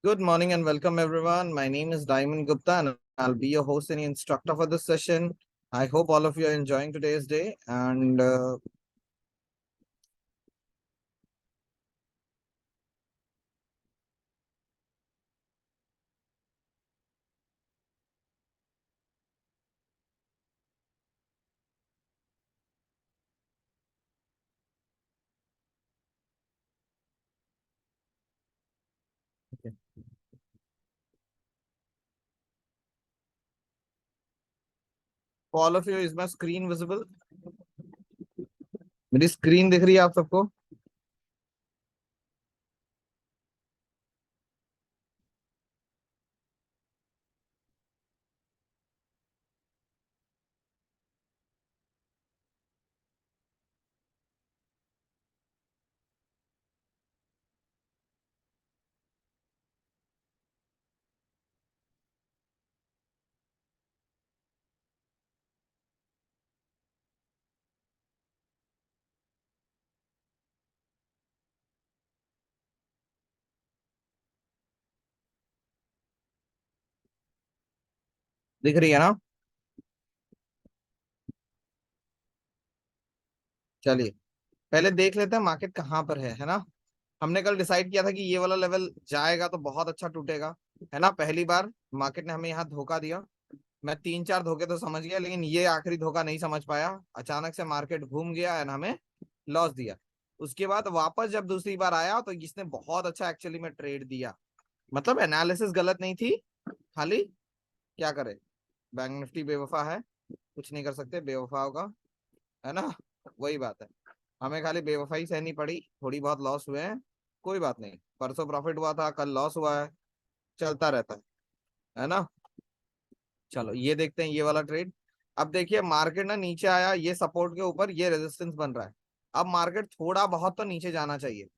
Good morning and welcome everyone. My name is Diamond Gupta and I'll be your host and instructor for this session. I hope all of you are enjoying today's day and okay. For all of you, is my screen visible? मेरी screen दिख रही है आप सबको? दिख रही है ना? चलिए पहले देख लेते हैं मार्केट कहाँ पर है ना? हमने कल डिसाइड किया था कि ये वाला लेवल जाएगा तो बहुत अच्छा टूटेगा, है ना? पहली बार मार्केट ने हमें यहाँ धोखा दिया। मैं तीन चार धोखे तो समझ गया लेकिन ये आखिरी धोखा नहीं समझ पाया। अचानक से मार्केट घूम गया एंड हमें लॉस दिया। उसके बाद वापस जब दूसरी बार आया तो इसने बहुत अच्छा एक्चुअली में ट्रेड दिया। मतलब एनालिसिस गलत नहीं थी, खाली क्या करे, बैंक निफ्टी बेवफा है, कुछ नहीं कर सकते बेवफा होगा, है ना? वही बात है, हमें खाली बेवफाई सहनी पड़ी, थोड़ी बहुत लॉस हुए हैं, कोई बात नहीं। परसों प्रॉफिट हुआ था, कल लॉस हुआ है, चलता रहता है ना? चलो ये देखते हैं ये वाला ट्रेड। अब देखिए मार्केट ना नीचे आया, ये सपोर्ट के ऊपर ये रेजिस्टेंस बन रहा है। अब मार्केट थोड़ा बहुत तो नीचे जाना चाहिए,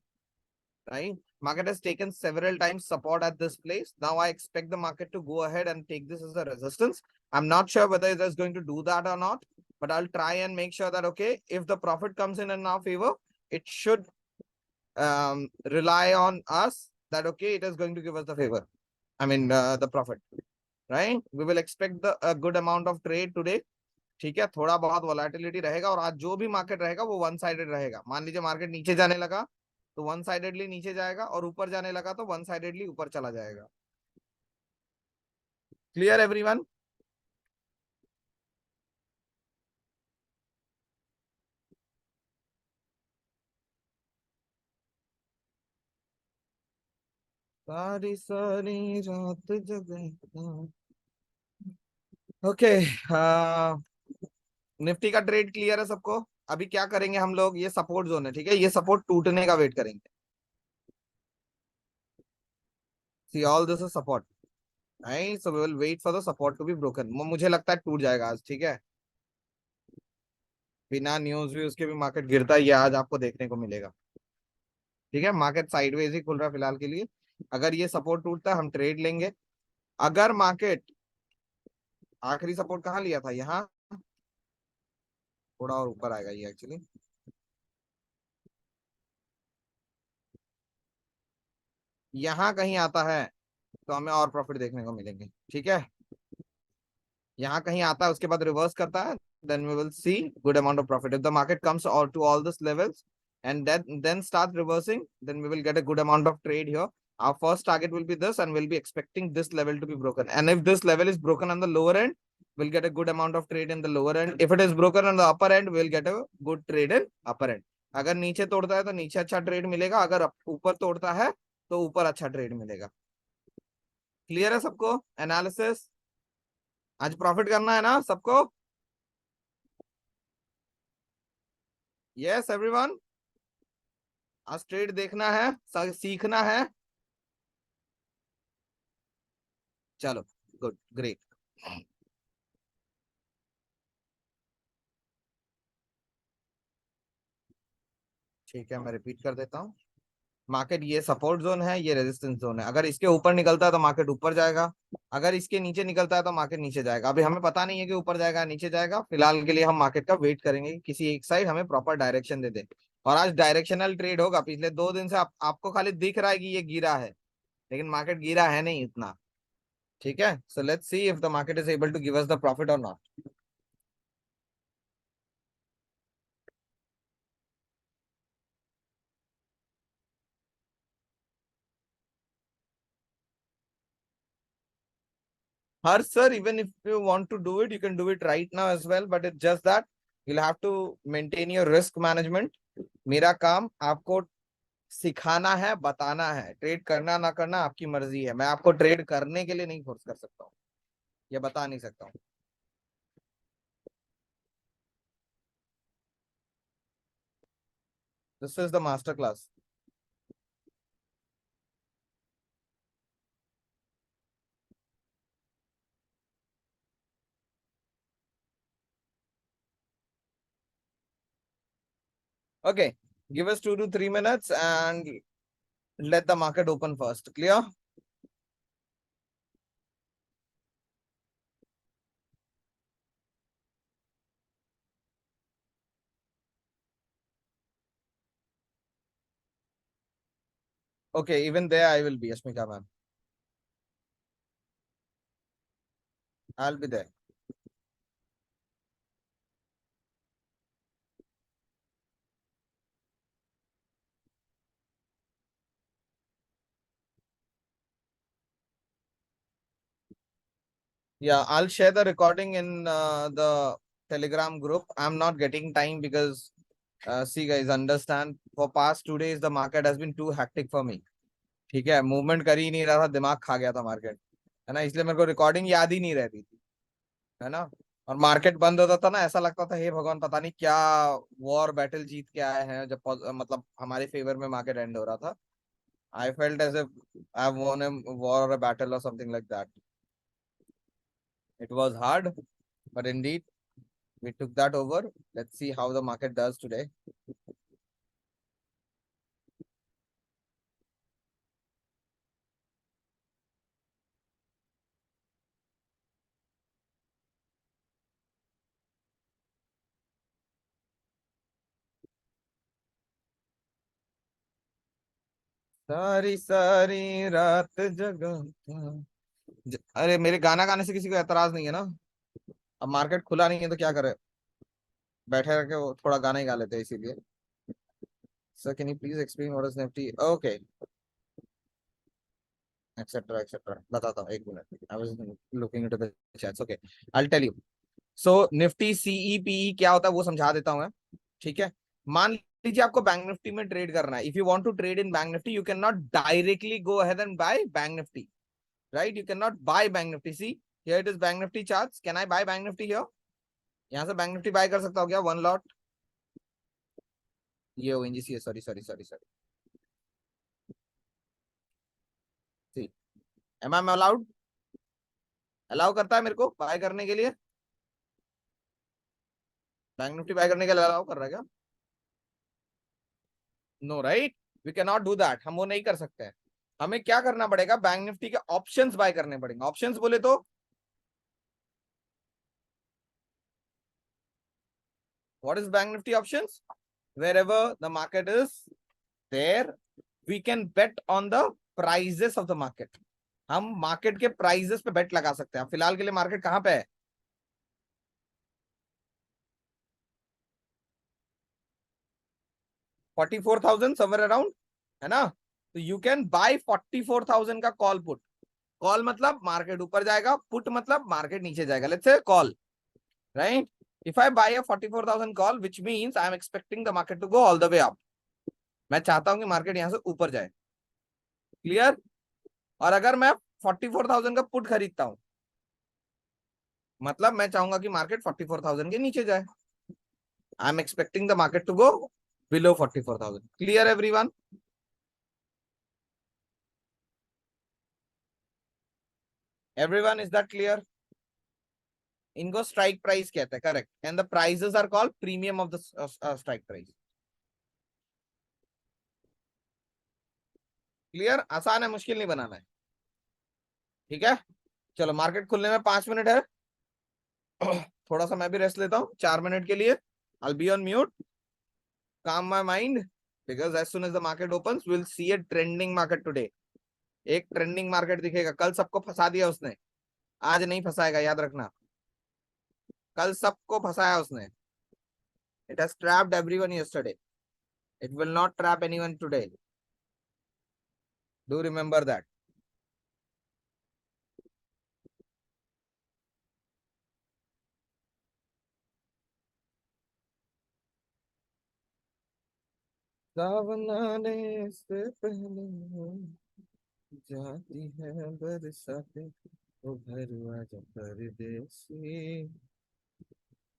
right? Market has taken several times support at this place. Now I expect the market to go ahead and take this as a resistance. I'm not sure whether it is going to do that or not, but I'll try and make sure that, okay, if the profit comes in our favor, it should rely on us that, okay, it is going to give us the favor. I mean, the profit, right? We will expect a good amount of trade today. ठीक है, थोड़ा बहुत volatility रहेगा और आज जो भी market रहेगा वो वन साइडेड रहेगा। मान लीजिए मार्केट नीचे जाने लगा तो वन साइडेडली नीचे जाएगा और ऊपर जाने लगा तो वन साइडेडली ऊपर चला जाएगा। Clear everyone? सारी सारी रात जगे। ओके, निफ्टी का ट्रेड क्लियर है सबको? अभी क्या करेंगे हम लोग, ये सपोर्ट जोन है, ठीक है, ये सपोर्ट टूटने का वेट करेंगे। See all this is support, right? So we will wait for the support to be broken. मुझे लगता है टूट जाएगा आज, ठीक है, बिना न्यूज भी उसके भी मार्केट गिरता है, ये आज आपको देखने को मिलेगा। ठीक है, मार्केट साइडवेज ही खुल रहा है फिलहाल के लिए। अगर ये सपोर्ट टूटता है हम ट्रेड लेंगे। अगर मार्केट, आखिरी सपोर्ट कहाँ लिया था, यहाँ, थोड़ा और ऊपर आएगा ये एक्चुअली, यहाँ कहीं आता है तो हमें और प्रॉफिट देखने को मिलेंगे। ठीक है, यहाँ कहीं आता है उसके बाद रिवर्स करता है, then we will see good amount of profit. If the market comes all to all these levels and then start reversing, then we will get a good amount of trade here. Our first target will be this and we'll be expecting this level to be broken. And if this level is broken on the lower end, we'll get a good amount of trade in the lower end. If it is broken on the upper end, we'll get a good trade in upper end. अगर नीचे तोड़ता है तो नीचे अच्छा trade मिलेगा, अगर ऊपर तोड़ता है तो ऊपर अच्छा ट्रेड मिलेगा। क्लियर है सबको एनालिसिस? आज प्रॉफिट करना है ना सबको? यस एवरीवन, आज ट्रेड देखना है, सीखना है। चलो, गुड, ग्रेट। ठीक है, मैं रिपीट कर देता हूँ। मार्केट ये सपोर्ट जोन है, ये रेजिस्टेंस जोन है। अगर इसके ऊपर निकलता है तो मार्केट ऊपर जाएगा, अगर इसके नीचे निकलता है तो मार्केट नीचे जाएगा। अभी हमें पता नहीं है कि ऊपर जाएगा नीचे जाएगा, फिलहाल के लिए हम मार्केट का वेट करेंगे कि किसी एक साइड हमें प्रॉपर डायरेक्शन दे दे। और आज डायरेक्शनल ट्रेड होगा। पिछले 2 दिन से आपको खाली दिख रहा है कि ये गिरा है, लेकिन मार्केट गिरा है नहीं इतना। ठीक है, so let's see if the market is able to give us the profit और not. Her sir, even if you want to do it, you can do it right now as well. But it's just that you'll have to maintain your risk management. मेरा काम आपको सिखाना है, बताना है। Trade करना ना करना आपकी मर्जी है। मैं आपको ट्रेड करने के लिए नहीं फोर्स कर सकता हूँ, या बता नहीं सकता हूँ। This is the master class. Okay, give us 2 to 3 minutes and let the market open first. Clear? Okay, even there I will be, Ashmika ma'am. I'll be there. Yeah, I'll share the recording in the Telegram group. I'm not getting time because, see guys, understand, for past 2 days the market has been too hectic for me. ठीक है, movement कर ही नहीं रहा था, दिमाग खा गया था मार्केट, है ना। इसलिए मेरे को रिकॉर्डिंग याद ही नहीं रहती थी, है ना। और मार्केट बंद होता था ना, ऐसा लगता था हे भगवान पता नहीं क्या वॉर बैटल जीत के आए हैं, जब मतलब हमारे फेवर में मार्केट एंड हो रहा था। I felt as if I won a war or a battle or something like that. It was hard, but indeed we took that over. Let's see how the market does today. सारी सारी रात जगा था। अरे मेरे गाना गाने से किसी को एतराज नहीं है ना। अब मार्केट खुला नहीं है तो क्या करे, बैठे रह के वो थोड़ा गाना ही गा लेते हैं इसीलिए। Sir can you please explain what is Nifty? Okay, et cetera et cetera, बताता हूँ, 1 minute. I was looking into the chats. Okay, I will tell you. So Nifty CE PE क्या होता है वो समझा देता हूँ मैं। ठीक है, मान लीजिए आपको बैंक निफ्टी में ट्रेड करना है। If you want to trade in Bank Nifty, you can not directly go ahead and buy Bank Nifty, right? You can not buy Bank Nifty. See here it is Bank Nifty charts. Can I buy Bank Nifty here? यहाँ से Bank Nifty buy कर सकता हूँ क्या? One lot, ये ONGC है, sorry sorry sorry sorry. See, am I allowed? Allow करता है मेरे को बाय करने के लिए? बैंक निफ्टी बाय करने के लिए अलाउ कर रहा है क्या? No, right, we can not do that. हम वो नहीं कर सकते हैं। हमें क्या करना पड़ेगा? बैंक निफ्टी के ऑप्शंस बाय करने पड़ेंगे। ऑप्शंस बोले तो what is Bank Nifty options? Wherever the market is there, we can bet on the prices of the market. हम मार्केट के प्राइजेस पे बेट लगा सकते हैं। फिलहाल के लिए मार्केट कहां पे है? 44,000 समवेयर अराउंड, है ना। तो यू कैन बाय 44,000 का कॉल पुट। कॉल मतलब मार्केट ऊपर जाएगा, पुट मतलब मार्केट नीचे जाएगा। Let's say call, right? If I buy a 44,000 call, which means I am expecting the market to go all the way up. मैं चाहता हूं कि मार्केट यहां से ऊपर जाए। क्लियर? और अगर मैं 44,000 का पुट खरीदता हूं, मतलब मैं चाहूंगा कि मार्केट 44,000 के नीचे जाए। I am expecting the market to go below 44,000। Clear everyone? Everyone, is that clear? इनको स्ट्राइक प्राइस कहते हैं, correct. And the prices are called premium of the strike price. Clear? आसान है, मुश्किल नहीं बनाना है। ठीक है, चलो मार्केट खुलने में 5 मिनट है। थोड़ा सा मैं भी रेस्ट लेता हूँ 4 मिनट के लिए। I'll be on mute, calm my mind, because as soon as the market opens, we'll see a trending market today. एक ट्रेंडिंग मार्केट दिखेगा, कल सबको फंसा दिया उसने, आज नहीं फंसाएगा, याद रखना। कल सबको फंसाया उसने। It has trapped everyone yesterday, it will not trap anyone today, do remember that. Sawan आने से पहले जाती है बरसातें, ओ भरुआ जा परदेसी,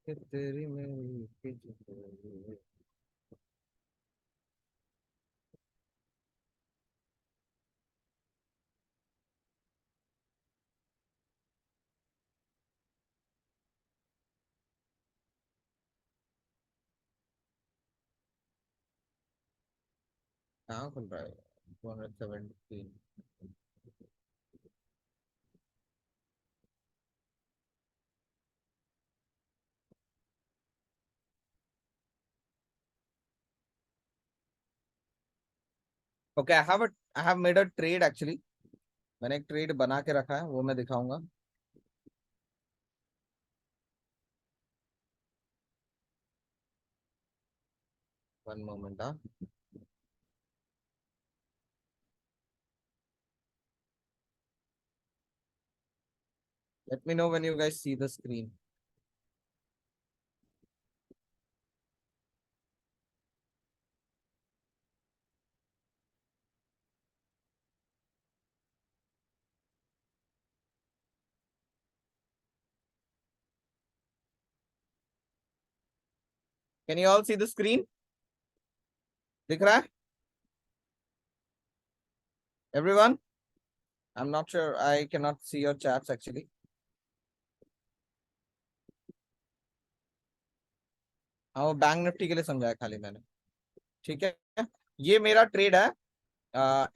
कि तेरी मेरी खिचड़ी। कहाँ खुल रहा है? 217। Okay, I have made a trade actually. मैंने एक ट्रेड बना के रखा है, वो मैं दिखाऊंगा। One moment. हाँ, let me know when you guys see the screen. Can you all see the screen? दिख रहा है everyone? I am not sure, I can not see your chats actually. हाँ, वो बैंक निफ्टी के लिए समझाया खाली मैंने। ठीक है, ये मेरा ट्रेड है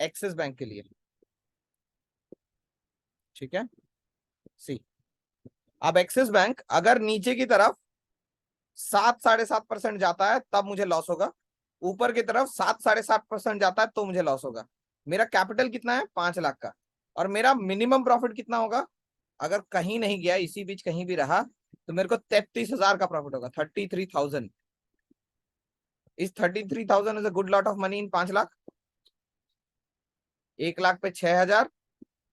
एक्सिस बैंक के लिए। ठीक है, सी। अब एक्सिस बैंक अगर नीचे की तरफ 7 साढ़े 7% जाता है तब मुझे लॉस होगा, ऊपर की तरफ 7 साढ़े 7% जाता है तो मुझे लॉस होगा। मेरा कैपिटल कितना है? 5 लाख का। और मेरा मिनिमम प्रॉफिट कितना होगा? अगर कहीं नहीं गया, इसी बीच कहीं भी रहा, तो मेरे को 33,000 का प्रॉफिट होगा। 33,000। इस 33,000 is a good lot of money in 5 lakh. 1 lakh पे 6,000,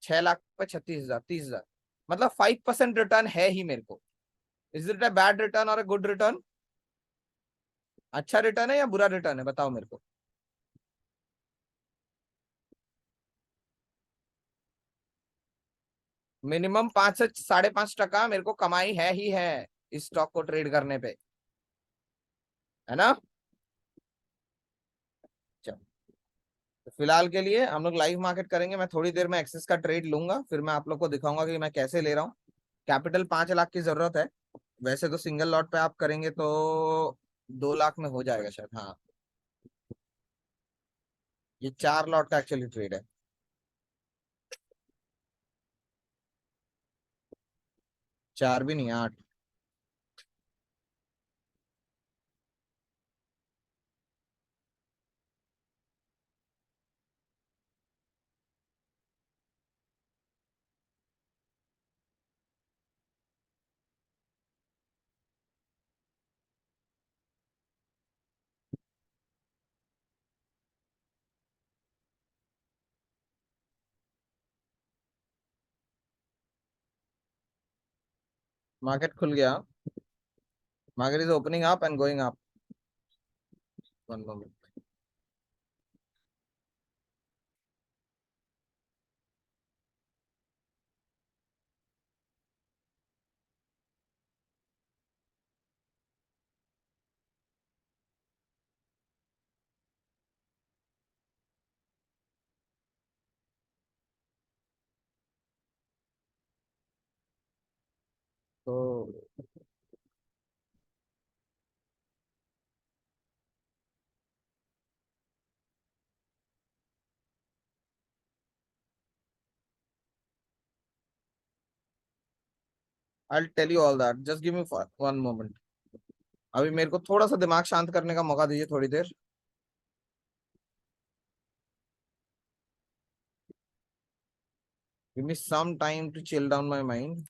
6 लाख पे 36,000, 30,000। मतलब 5% रिटर्न है ही मेरे को। Is it a bad return और अ गुड रिटर्न? अच्छा रिटर्न है या बुरा रिटर्न है, बताओ मेरे को। मिनिमम 5 से 5.5% मेरे को कमाई है ही है इस स्टॉक को ट्रेड करने पे, है ना? चलो, तो फिलहाल के लिए हम लोग लाइव मार्केट करेंगे। मैं थोड़ी देर में एक्सेस का ट्रेड लूंगा, फिर मैं आप लोग को दिखाऊंगा कि मैं कैसे ले रहा हूँ। कैपिटल 5 लाख की जरूरत है। वैसे तो सिंगल लॉट पे आप करेंगे तो 2 लाख में हो जाएगा शायद। हाँ, ये 4 लॉट का एक्चुअली ट्रेड है। 4 भी नहीं, 8। मार्केट खुल गया। Market is opening up and going up. One moment. तो I tell you all that, just give me one moment. अभी मेरे को थोड़ा सा दिमाग शांत करने का मौका दीजिए, थोड़ी देर। Give me some time to chill down my mind.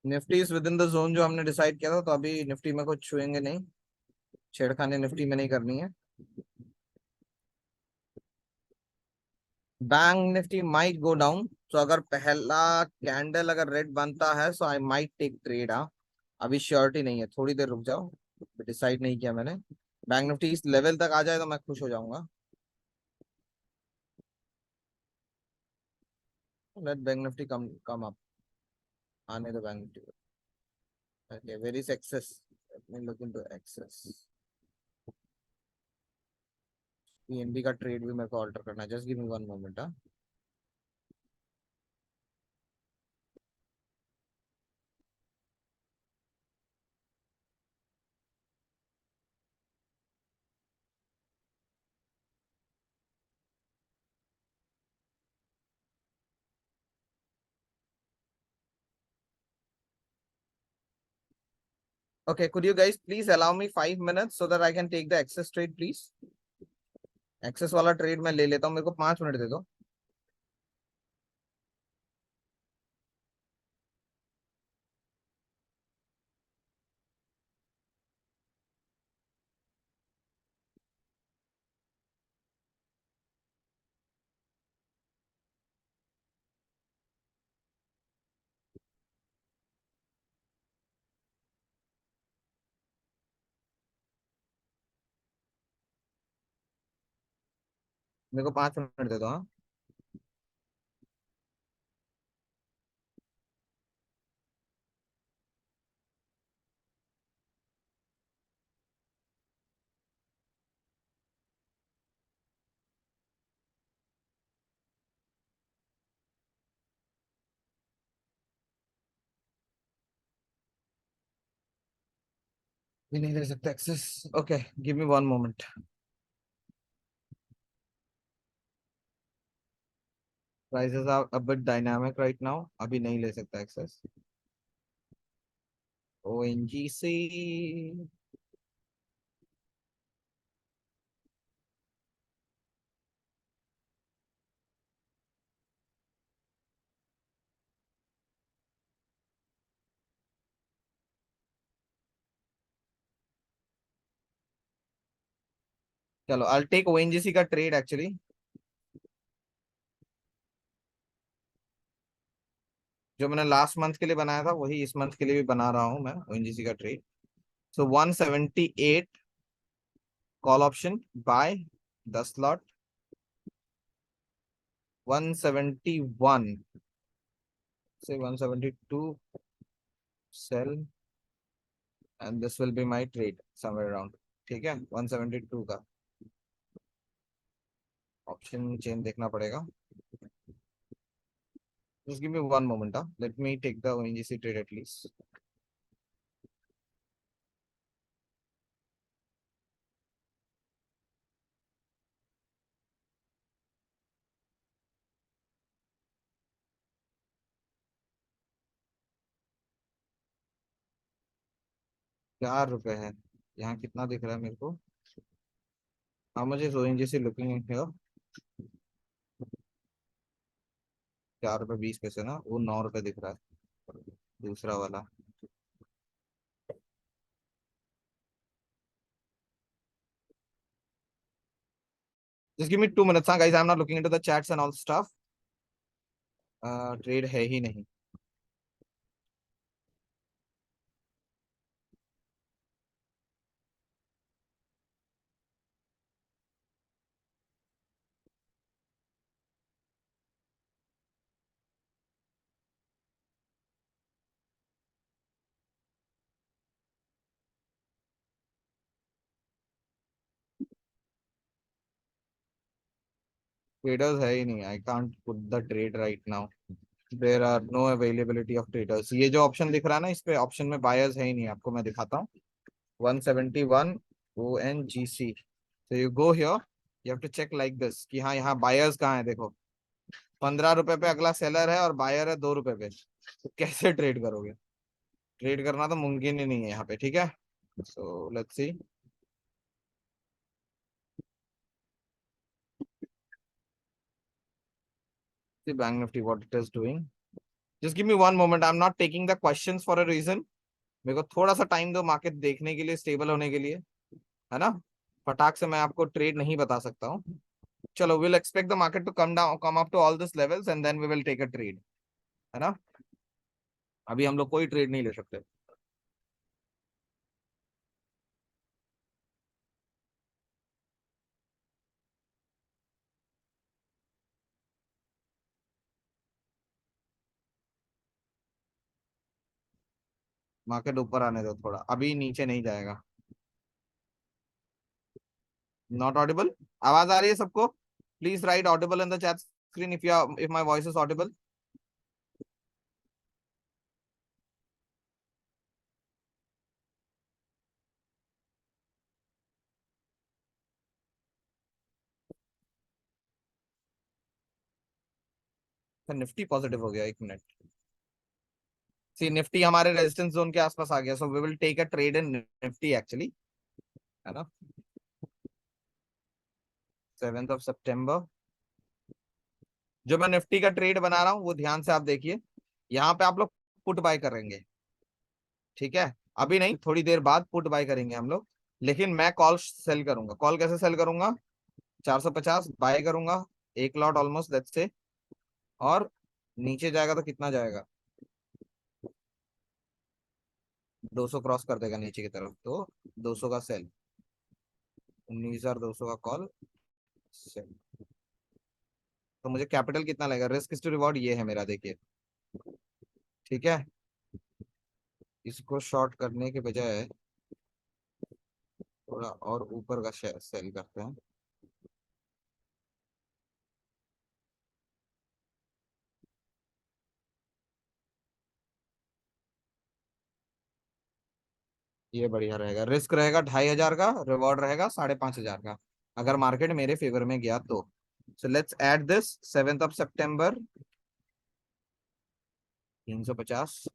Nifty is within the zone जो हमने डिसाइड किया था, तो अभी निफ्टी में कुछ छुएंगे नहीं, छेड़खानी निफ्टी में नहीं करनी है। Bank Nifty might go down, तो अगर पहला कैंडल अगर रेड बनता है सो आई माइट टेक ट्रेड। हाँ, अभी श्योरिटी नहीं है, थोड़ी देर रुक जाओ, डिसाइड नहीं किया मैंने। बैंक निफ्टी इस लेवल तक आ जाए तो मैं खुश हो जाऊंगा। Let Bank Nifty come come up, आने दो Bank Nifty. Okay, where is Axis, let me look into Axis. PNB का ट्रेड भी मेरे को ऑल्टर करना है, just give me one moment. हाँ, okay, could you guys please allow me 5 minutes so that I can take the access trade please? Axis वाला trade मैं ले लेता हूँ, मेरे को 5 मिनट दे दो। मेरे को 5 मिनट दे दो। हाँ, भी नहीं दे सकते Axis. Okay, give me one moment. Prices are a bit dynamic right now, अभी नहीं ले सकता एक्सेस। ओएनजीसी, चलो आई टेक ओएनजीसी का ट्रेड एक्चुअली। जो मैंने लास्ट मंथ के लिए बनाया था वही इस मंथ के लिए भी बना रहा हूँ मैं, ओएनजीसी का trade. So 178 call option buy, 10 lot. 171 से 172 sell, and this will be my trade somewhere around. ठीक है, 172 का ऑप्शन चेन देखना पड़ेगा। Just give me one moment. Let me take the ONGC trade at least. ₹4 है, यहाँ कितना दिख रहा है मेरे को? हाँ, मुझे ONGC लुकिंग है। ₹4.20 ना, वो ₹9 दिख रहा है दूसरा वाला। Just give me 2 minutes, हाँ guys, I'm not looking into the chats and all stuff. Trade है ही नहीं। ट्रेडर्स है ही नहीं, I can't put the trade right now. There are no availability of traders. ये जो ऑप्शन दिख रहा है ना, इस पे ऑप्शन में बायर्स है ही नहीं, आपको मैं दिखाता हूँ। 171 ONGC, so you go here, you have to check like this कि हाँ यहाँ बायर्स कहाँ है देखो। 15 रुपए पे अगला सेलर है और बायर है 2 रुपए पे, तो कैसे ट्रेड करोगे? ट्रेड करना तो मुमकिन ही नहीं है यहाँ पे, ठीक है। So let's see Bank Nifty what it is doing. Just give me one moment, I am not taking the questions for a reason. मेरे को थोड़ा सा टाइम दो मार्केट देखने के लिए, स्टेबल होने के लिए, है ना। फटाक से मैं आपको ट्रेड नहीं बता सकता हूँ। चलो, will expect the market to come down, come up to all this levels and then we will take a trade, है ना। अभी हम लोग कोई ट्रेड नहीं ले सकते। मार्केट ऊपर आने दो थोड़ा, अभी नीचे नहीं जाएगा। Not audible? आवाज आ रही है सबको? Please write audible in the chat screen if my voice is audible. Nifty positive हो गया, 1 मिनट। सी निफ्टी हमारे रेजिस्टेंस जोन के आसपास आ गया, so we will take a trade in Nifty actually, है ना। 7 सितंबर, जो मैं निफ्टी का ट्रेड बना रहा हूँ वो ध्यान से आप देखिए। यहाँ पे आप लोग पुट बाय करेंगे, ठीक है। अभी नहीं, थोड़ी देर बाद पुट बाय करेंगे हम लोग। लेकिन मैं कॉल सेल करूंगा। कॉल कैसे सेल करूंगा? 450 बाय करूंगा, एक लॉट ऑलमोस्ट लेट्स से। और नीचे जाएगा तो कितना जाएगा? 200 क्रॉस कर देगा नीचे की तरफ, तो 200 का सेल, 19,200 का कॉल सेल। तो मुझे कैपिटल कितना लगेगा? रिस्क टू रिवॉर्ड ये है मेरा, देखिए, ठीक है। इसको शॉर्ट करने के बजाय थोड़ा और ऊपर का शेयर सेल करते हैं। ये बढ़िया रहेगा। रिस्क रहेगा 2,500 का, रिवॉर्ड रहेगा 5,500 का, अगर मार्केट मेरे फेवर में गया तो। सो लेट्स ऐड दिस 7 सितंबर, 350।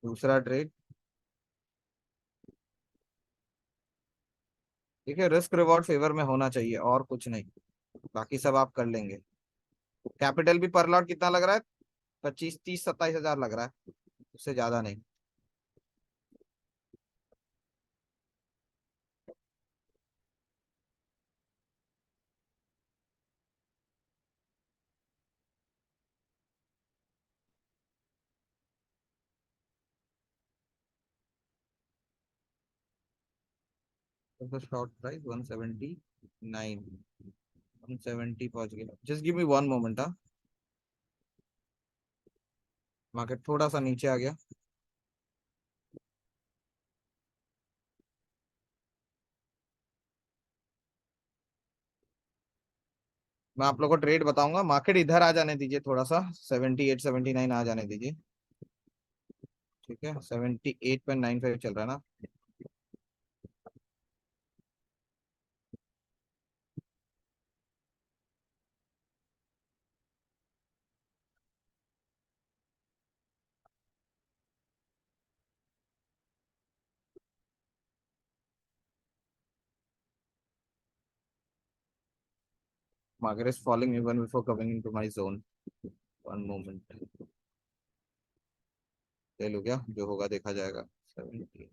दूसरा ट्रेड, ठीक है। रिस्क रिवॉर्ड फेवर में होना चाहिए और कुछ नहीं, बाकी सब आप कर लेंगे। कैपिटल भी पर लॉट कितना लग रहा है? 25, 30, 27 हजार लग रहा है, उससे ज्यादा नहीं। तो शॉर्ट प्राइस 179, 170 पहुंच गया। Just give me one moment. हाँ, मार्केट थोड़ा सा नीचे आ गया। मैं आप लोग को ट्रेड बताऊंगा, मार्केट इधर आ जाने दीजिए थोड़ा सा, 78, 79 आ जाने दीजिए, ठीक है। 78.95 चल रहा है ना। Market is falling even before coming into my zone. One moment, ले लो, क्या जो होगा देखा जाएगा। 70,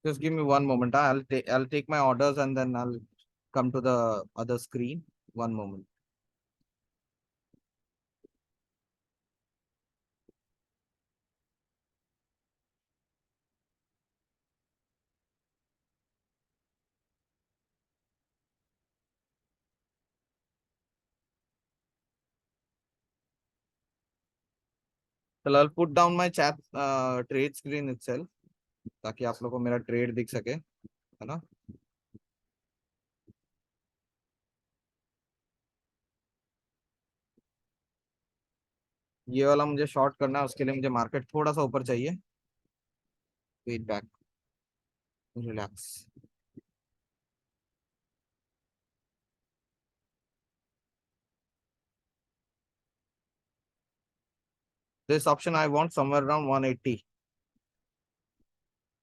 just give me one moment. I'll take my orders and then I'll come to the other screen. One moment. फिलहाल put down my chat trade screen itself, ताकि आप लोगों को मेरा ट्रेड दिख सके, है ना। ये वाला मुझे शॉर्ट करना है, उसके लिए मुझे मार्केट थोड़ा सा ऊपर चाहिए। Wait back, relax. This option I want somewhere around 180।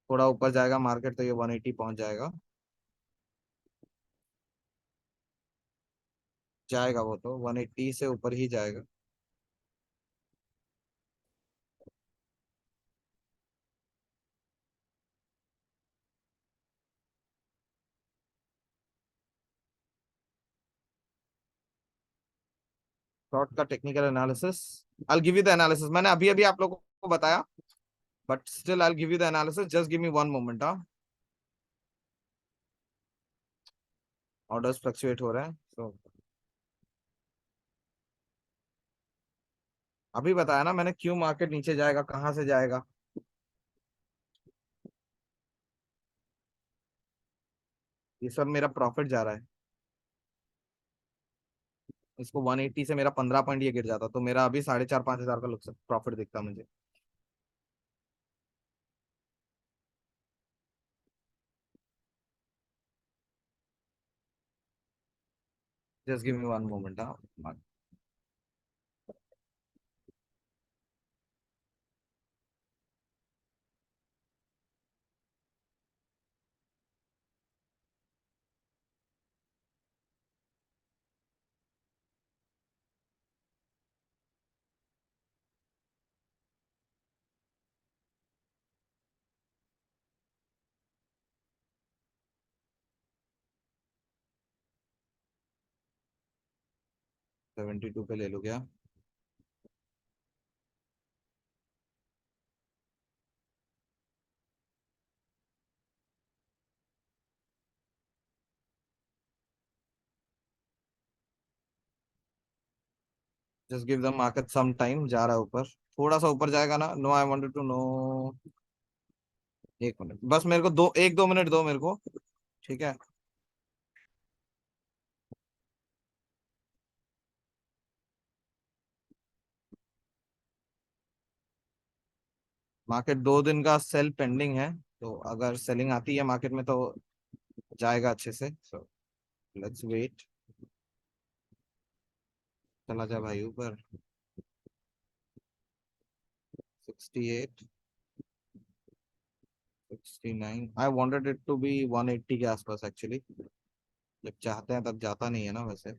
थोड़ा ऊपर जाएगा मार्केट तो ये 180 पहुंच जाएगा। जाएगा वो तो 180 से ऊपर ही जाएगा। शॉर्ट का technical analysis, I give you the analysis, मैंने अभी अभी आप लोगों को बताया, but still I give you the analysis, just give me one moment. हाँ, ऑर्डर्स फ्लक्चुएट हो रहे हैं, so, अभी बताया ना मैंने क्यों मार्केट नीचे जाएगा, कहाँ से जाएगा। ये सब मेरा प्रॉफिट जा रहा है। इसको 180 से मेरा 15 पॉइंट ये गिर जाता तो मेरा अभी 4,500 5,000 का प्रॉफिट दिखता मुझे। Just give me one moment. हाँ, 72 पे ले लो क्या। Just give the market some time, जा रहा है ऊपर, थोड़ा सा ऊपर जाएगा ना। No, I wanted to know. एक मिनट बस, मेरे को दो, एक दो मिनट दो मेरे को। ठीक है। मार्केट 2 दिन का सेल पेंडिंग है, तो अगर सेलिंग आती है मार्केट में तो जाएगा अच्छे से, सो लेट्स वेट। चला जा भाई ऊपर। 68, 69, I wanted it to be 180 के आसपास एक्चुअली। जब चाहते हैं तब जाता नहीं है ना वैसे।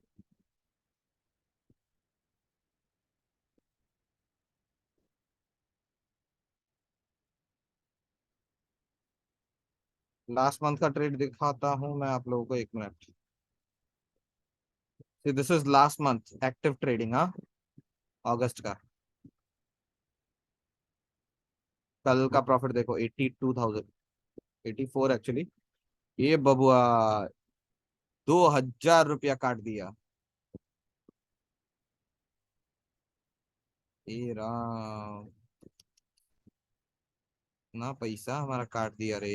लास्ट मंथ का ट्रेड दिखाता हूँ मैं आप लोगों को, एक minute. This is last month active trading, हाँ, अगस्त का। कल का प्रॉफिट देखो, 82,000, 84 एक्चुअली। ये बबुआ 2,000 रुपया काट दिया। ये राम, ना पैसा हमारा काट दिया रे।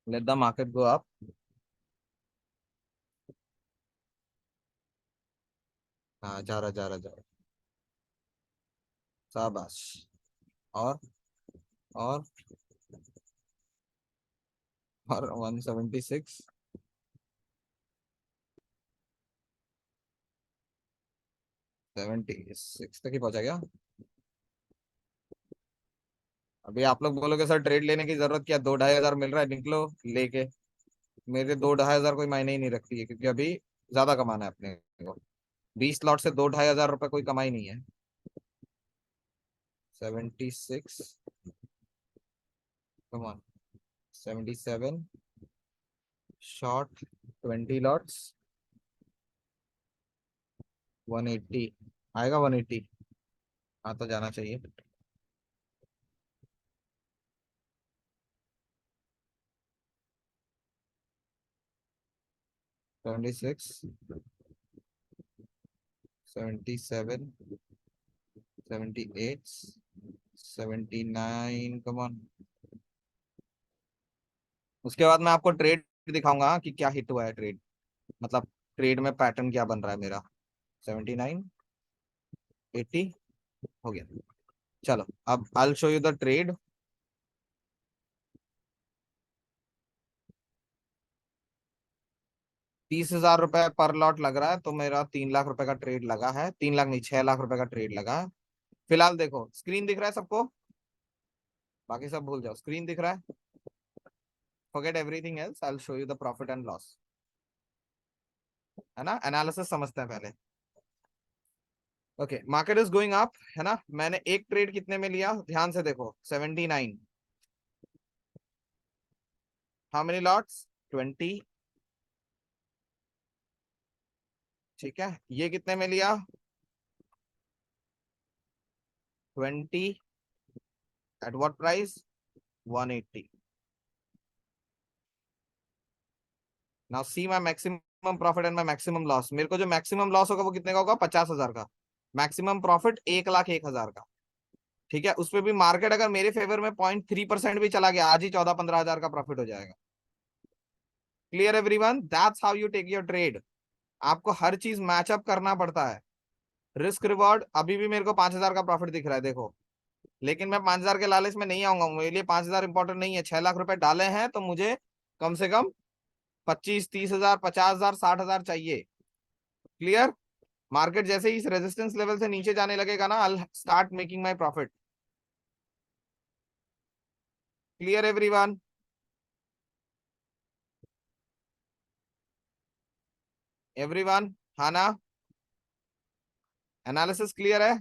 Let the market go up. हाँ, जा रहा। शाबाश। और और 176, 76 तक ही पहुंचा गया। अभी आप लोग बोलोगे सर ट्रेड लेने की जरूरत क्या, 2-2,500 मिल रहा है, निकलो लेके। मेरे 2-2,500 कोई मायने ही नहीं रखती है, क्योंकि अभी ज्यादा कमाना है अपने को। 20 लॉट से 2-2,500 रुपये कोई कमाई नहीं है। 76, कमान, 77, शॉर्ट 20 लॉट्स, 180 आएगा, 180। हाँ, तो जाना चाहिए। 76, 77, 78, 79, कम ऑन। उसके बाद मैं आपको ट्रेड दिखाऊंगा कि क्या हिट हुआ है ट्रेड, मतलब ट्रेड में पैटर्न क्या बन रहा है मेरा। 79, 80 हो गया। चलो अब I show you the trade. 30,000 रुपए पर लॉट लग रहा है, तो मेरा 3 लाख रुपए का ट्रेड लगा है। 3 लाख नहीं, 6 लाख रुपए का ट्रेड लगा है। फिलहाल देखो स्क्रीन दिख रहा है सबको, बाकी सब भूल जाओ, स्क्रीन दिख रहा है। Forget everything else, I will show you the profit and loss. है ना, एनालिसिस समझते हैं पहले। Okay, market is going up, है ना। मैंने एक ट्रेड कितने में लिया, ध्यान से देखो, 79। How many lots, 20। ठीक है, ये कितने में लिया, 20। At what price, 180। Now see my maximum profit and my maximum loss. मेरे को जो मैक्सिमम लॉस होगा वो कितने का होगा, 50,000 का। मैक्सिमम प्रॉफिट 1,01,000 का। ठीक है, उस पर भी मार्केट अगर मेरे फेवर में 0.3% भी चला गया, आज ही 14-15 हजार का प्रॉफिट हो जाएगा। Clear everyone, that's how you take your trade. आपको हर चीज मैचअप करना पड़ता है। रिस्क रिवॉर्ड, अभी भी मेरे को 5,000 का प्रॉफिट दिख रहा है देखो, लेकिन मैं 5,000 के लालच में नहीं आऊंगा। मेरे लिए 5,000 इंपॉर्टेंट नहीं है, 6 लाख रुपए डाले हैं तो मुझे कम से कम 25-30 हजार, 50,000, 60,000 चाहिए। क्लियर। मार्केट जैसे ही इस रेजिस्टेंस लेवल से नीचे जाने लगेगा ना, I start making my profit. Clear everyone. Everyone, हाँ ना, एनालिसिस क्लियर है।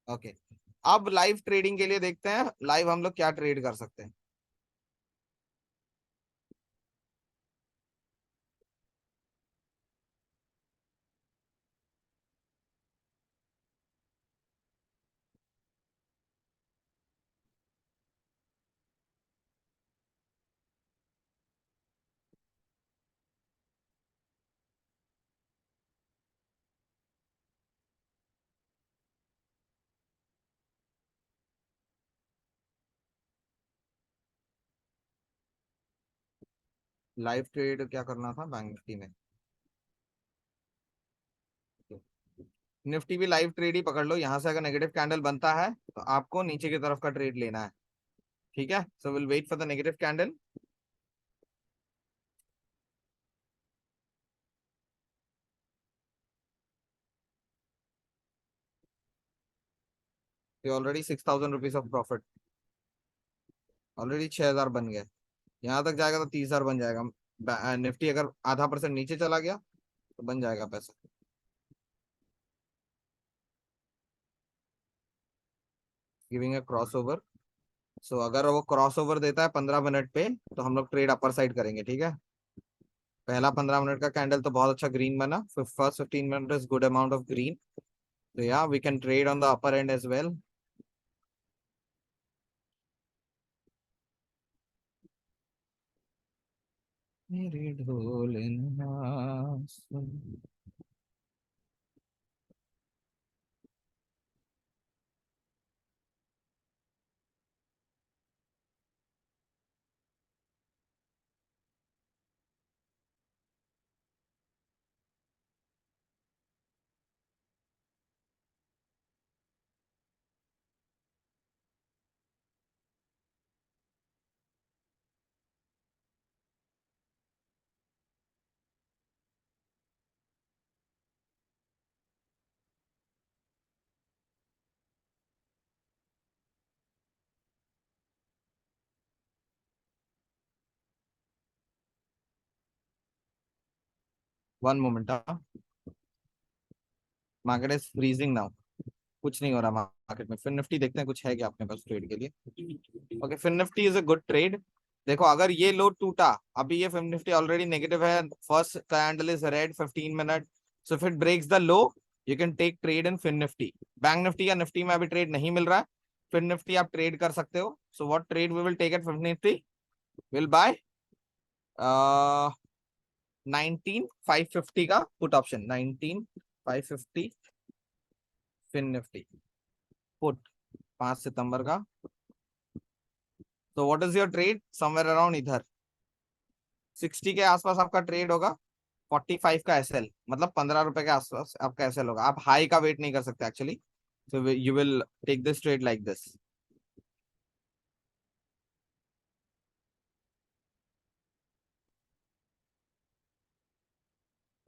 ओके, अब लाइव ट्रेडिंग के लिए देखते हैं लाइव हम लोग क्या ट्रेड कर सकते हैं। लाइव ट्रेड क्या करना था बैंक निफ्टी में। निफ्टी भी लाइव ट्रेड ही पकड़ लो, यहां से अगर नेगेटिव कैंडल बनता है तो आपको नीचे की तरफ का ट्रेड लेना है। ठीक है, so will wait for the negative candle. ये already 6,000 rupees of profit, already 6,000 बन गए। यहाँ तक जाएगा तो 30,000 बन जाएगा। निफ्टी अगर ½ % नीचे चला गया तो बन जाएगा पैसा। गिविंग ए क्रॉस ओवर, सो अगर वो क्रॉस ओवर देता है 15 मिनट पे तो हम लोग ट्रेड अपर साइड करेंगे। ठीक है, पहला 15 मिनट का कैंडल तो बहुत अच्छा ग्रीन बना, first 15 minute is good amount of green, तो या we can trade on the upper end as well. मेरे ढोलना सुन। 1 moment, market is freezing now, कुछ नहीं हो रहा मार्केट में। फिर निफ्टी देखते हैं कुछ है क्या अपने पास ट्रेड के लिए। ओके, फिर Nifty is a good trade. देखो अगर ये लो टूटा, अभी ये फिर निफ्टी ऑलरेडी नेगेटिव है, first candle is red 15 minute, so फिर breaks the low, you can take trade in fin Nifty. Bank Nifty या निफ्टी में अभी ट्रेड नहीं मिल रहा है, फिन निफ्टी आप ट्रेड कर सकते हो। So what trade we will take at Fin Nifty, will buy 19,550 का put option, 19,550 Fin Nifty put, 5 सितंबर का। तो what is your trade, somewhere around इधर 60 के आसपास आपका ट्रेड होगा। 45 का एसएल, मतलब 15 रुपए के आसपास आपका एसएल होगा। आप हाई का वेट नहीं कर सकते actually, so you will take this trade like this.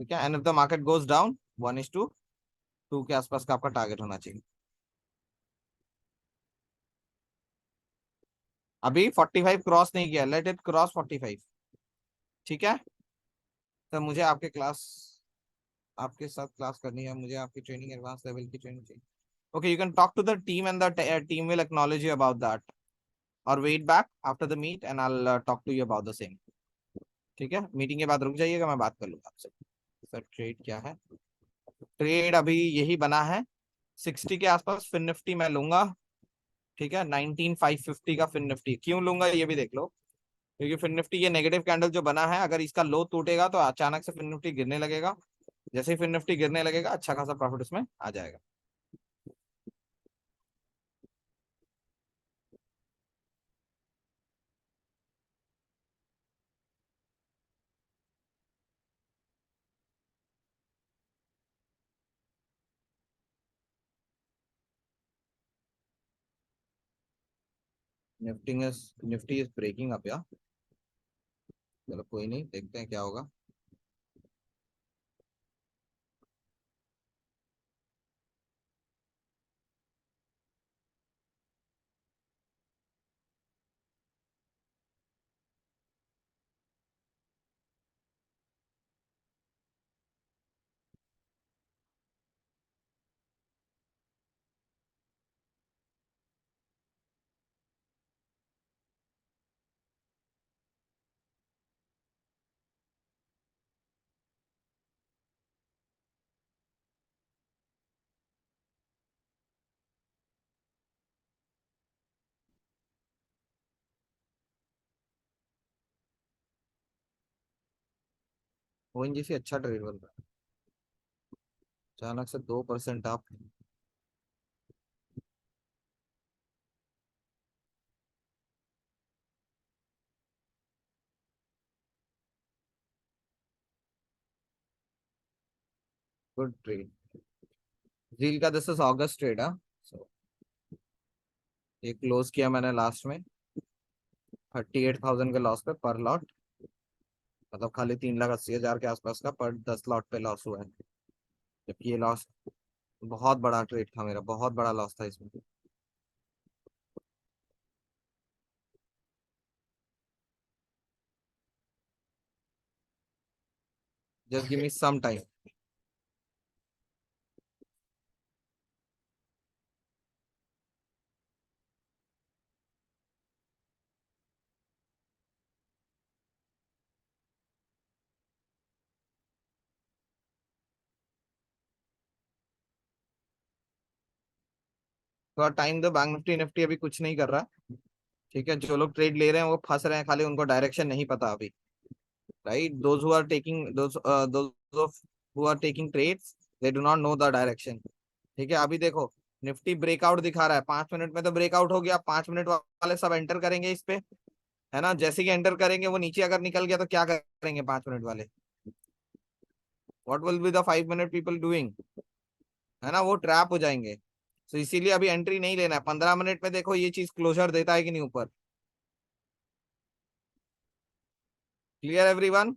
ठीक है, and if the market goes down 1:2 के आसपास का आपका टारगेट होना चाहिए। अभी 45 क्रॉस नहीं किया, लेट इट क्रॉस 45। ठीक है, तो मुझे आपके साथ क्लास करनी है, मुझे आपकी ट्रेनिंग एडवांस लेवल की ट्रेनिंग चाहिए। Okay, you can talk to the team and the team will acknowledge you about that, और wait back after the meet and I talk to you about the same. ठीक है, meeting के बाद रुक जाइएगा, मैं बात कर लूंगा आपसे। सर ट्रेड क्या है, ट्रेड अभी यही बना है, 60 के आसपास फिन निफ्टी मैं लूंगा। ठीक है, 19,550 का फिन निफ्टी क्यों लूंगा ये भी देख लो, क्योंकि फिन निफ्टी ये नेगेटिव कैंडल जो बना है, अगर इसका लो टूटेगा तो अचानक से फिन निफ्टी गिरने लगेगा। जैसे ही फिन निफ्टी गिरने लगेगा, अच्छा खासा प्रॉफिट उसमें आ जाएगा। निफ्टी इज ब्रेकिंग अप या, चलो कोई नहीं, देखते हैं क्या होगा। ओएनजीसी अच्छा ट्रेड बन रहा है, अचानक से 2% आप। गुड ट्रेड, जील का दिस इज अगस्त ट्रेड। हाँ, सो ये क्लोज किया मैंने लास्ट में 38,000 के लॉस पे पर लॉट, मतलब खाली 3,80,000 के आसपास का पर 10 लॉट पे लॉस हुआ है। जबकि ये लॉस बहुत बड़ा ट्रेड था मेरा, बहुत बड़ा लॉस था इसमें। Just give me some time. थोड़ा टाइम दो, बैंक निफ्टी निफ्टी अभी कुछ नहीं कर रहा। ठीक है, जो लोग ट्रेड ले रहे हैं वो फंस रहे हैं, खाली उनको डायरेक्शन नहीं पता अभी। Right, those who are taking those who are taking trades, they do not know the direction. ठीक है, अभी देखो निफ्टी ब्रेकआउट दिखा रहा है, 5 मिनट में तो ब्रेकआउट हो गया, 5 मिनट वाले सब एंटर करेंगे इस पे, है ना। जैसे कि एंटर करेंगे वो नीचे अगर निकल गया तो क्या करेंगे 5 मिनट वाले, what will be the 5 minute people doing, है ना, वो ट्रैप हो जाएंगे। तो इसीलिए अभी एंट्री नहीं लेना है। 15 मिनट में देखो ये चीज क्लोजर देता है कि नहीं ऊपर। Clear everyone,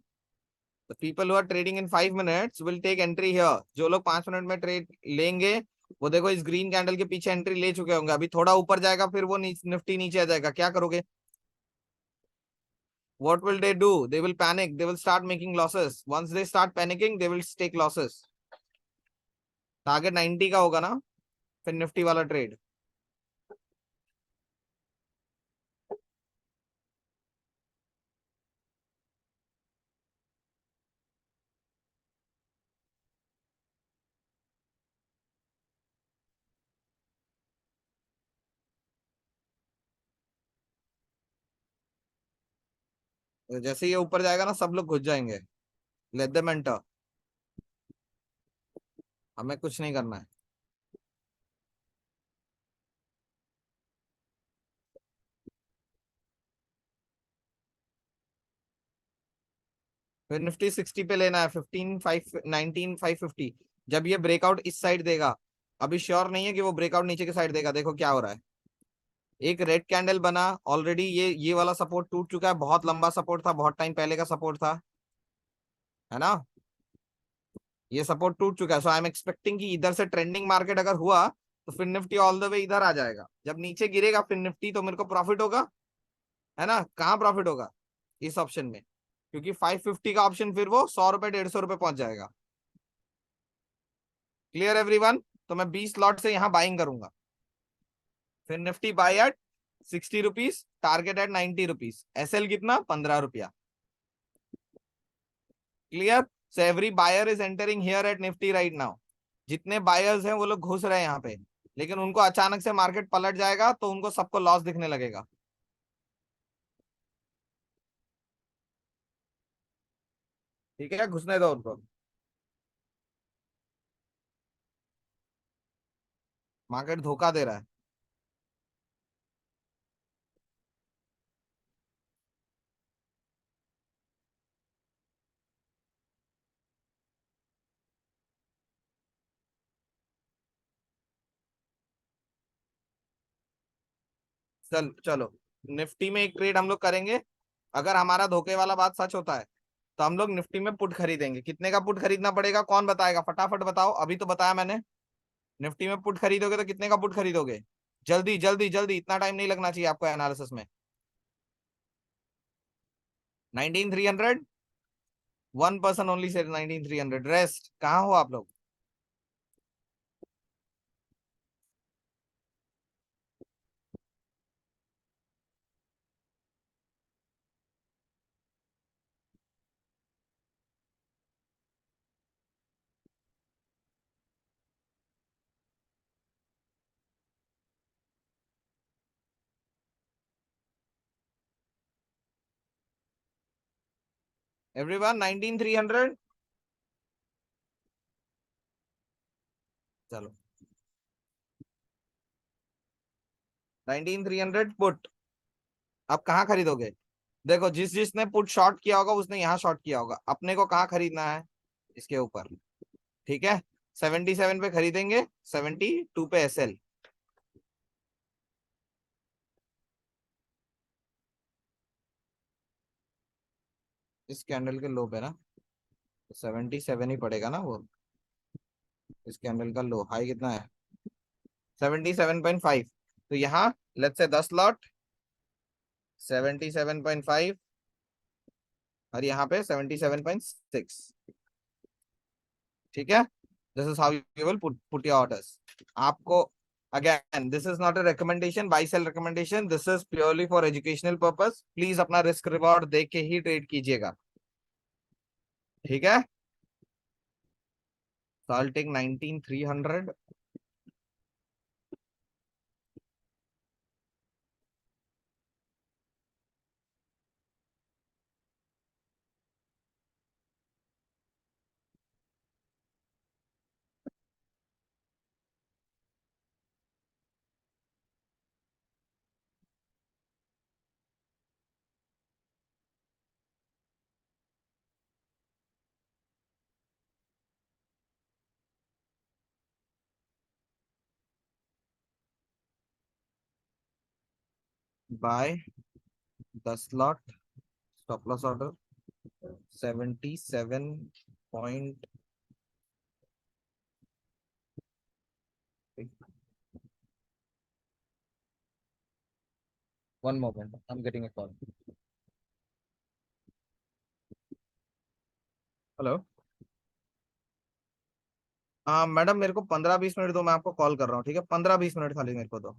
the people who are trading in 5 minutes will take entry here. जो लोग 5 मिनट में ट्रेड लेंगे, वो देखो इस ग्रीन कैंडल के पीछे एंट्री ले चुके होंगे। अभी थोड़ा ऊपर जाएगा फिर वो निफ्टी नीचे आ जाएगा, क्या करोगे। What will they do? They will panic. They will start making losses. Once they start panicking, they will take losses. Target 90 का होगा ना, फिर निफ्टी वाला ट्रेड। जैसे ये ऊपर जाएगा ना सब लोग घुस जाएंगे। Let them enter. हमें कुछ नहीं करना है। फिर निफ्टी 60 पे लेना है, 15,519,550। जब ये ब्रेकआउट इस साइड देगा, अभी श्योर नहीं है कि वो ब्रेकआउट नीचे की साइड देगा। देखो क्या हो रहा है। एक रेड कैंडल बना ऑलरेडी, ये वाला सपोर्ट टूट चुका है, बहुत लंबा सपोर्ट था, बहुत टाइम पहले का सपोर्ट था, है ना। ये सपोर्ट टूट चुका है, सो आई एम एक्सपेक्टिंग कि इधर से ट्रेंडिंग मार्केट अगर हुआ तो फिर निफ्टी ऑल द वे इधर आ जाएगा। जब नीचे गिरेगा फिर निफ्टी, तो मेरे को प्रॉफिट होगा, है ना। कहाँ प्रॉफिट होगा? इस ऑप्शन में, क्योंकि 550 का ऑप्शन फिर वो 100 रुपए 150 रुपए पहुंच जाएगा। Clear everyone? तो मैं 20 लॉट से यहाँ बाइंग करूंगा। फिर Nifty buy at 60 rupees, target at 90 rupees, SL कितना? 15 रुपया। Clear? So every buyer is entering here at Nifty right now. जितने बायर्स हैं वो लोग घुस रहे हैं यहाँ पे, लेकिन उनको अचानक से मार्केट पलट जाएगा तो उनको सबको लॉस दिखने लगेगा। ठीक है, घुसने दो उनको। मार्केट धोखा दे रहा है। चल चलो, निफ्टी में एक ट्रेड हम लोग करेंगे। अगर हमारा धोखे वाला बात सच होता है तो हम लोग निफ्टी में पुट खरीदेंगे। कितने का पुट खरीदना पड़ेगा, कौन बताएगा? फटाफट बताओ, अभी तो बताया मैंने। निफ्टी में पुट खरीदोगे तो कितने का पुट खरीदोगे? जल्दी जल्दी जल्दी, इतना टाइम नहीं लगना चाहिए आपको एनालिसिस में। 19,300। One person only say 19,300, rest कहाँ हो आप लोग? एवरीवन 19,300। चलो, 19,300 पुट। अब कहाँ खरीदोगे? देखो, जिस जिसने पुट शॉर्ट किया होगा उसने यहाँ शॉर्ट किया होगा। अपने को कहाँ खरीदना है? इसके ऊपर। ठीक है, 77 पे खरीदेंगे, 72 पे एसएल। इस कैंडल के लो पे ना, 77 ही पड़ेगा ना वो। इस कैंडल का लो हाई कितना है? 77.5। तो यहाँ लेट्स से 10 लॉट, 77.5, और यहाँ पे 77.6। ठीक है, this is how you will put your orders. आपको, again this is not a recommendation, buy sell recommendation, this is purely for educational purpose. Please अपना रिस्क रिवॉर्ड देख के ही ट्रेड कीजिएगा। ठीक है, so I'll take 19,300। Buy 10 lot, stop loss order 77 point. 1 moment, I am getting a call. Hello. हाँ madam, मेरे को 15-20 minute दो, मैं आपको कॉल कर रहा हूँ। ठीक है, 15-20 मिनट खाली मेरे को दो।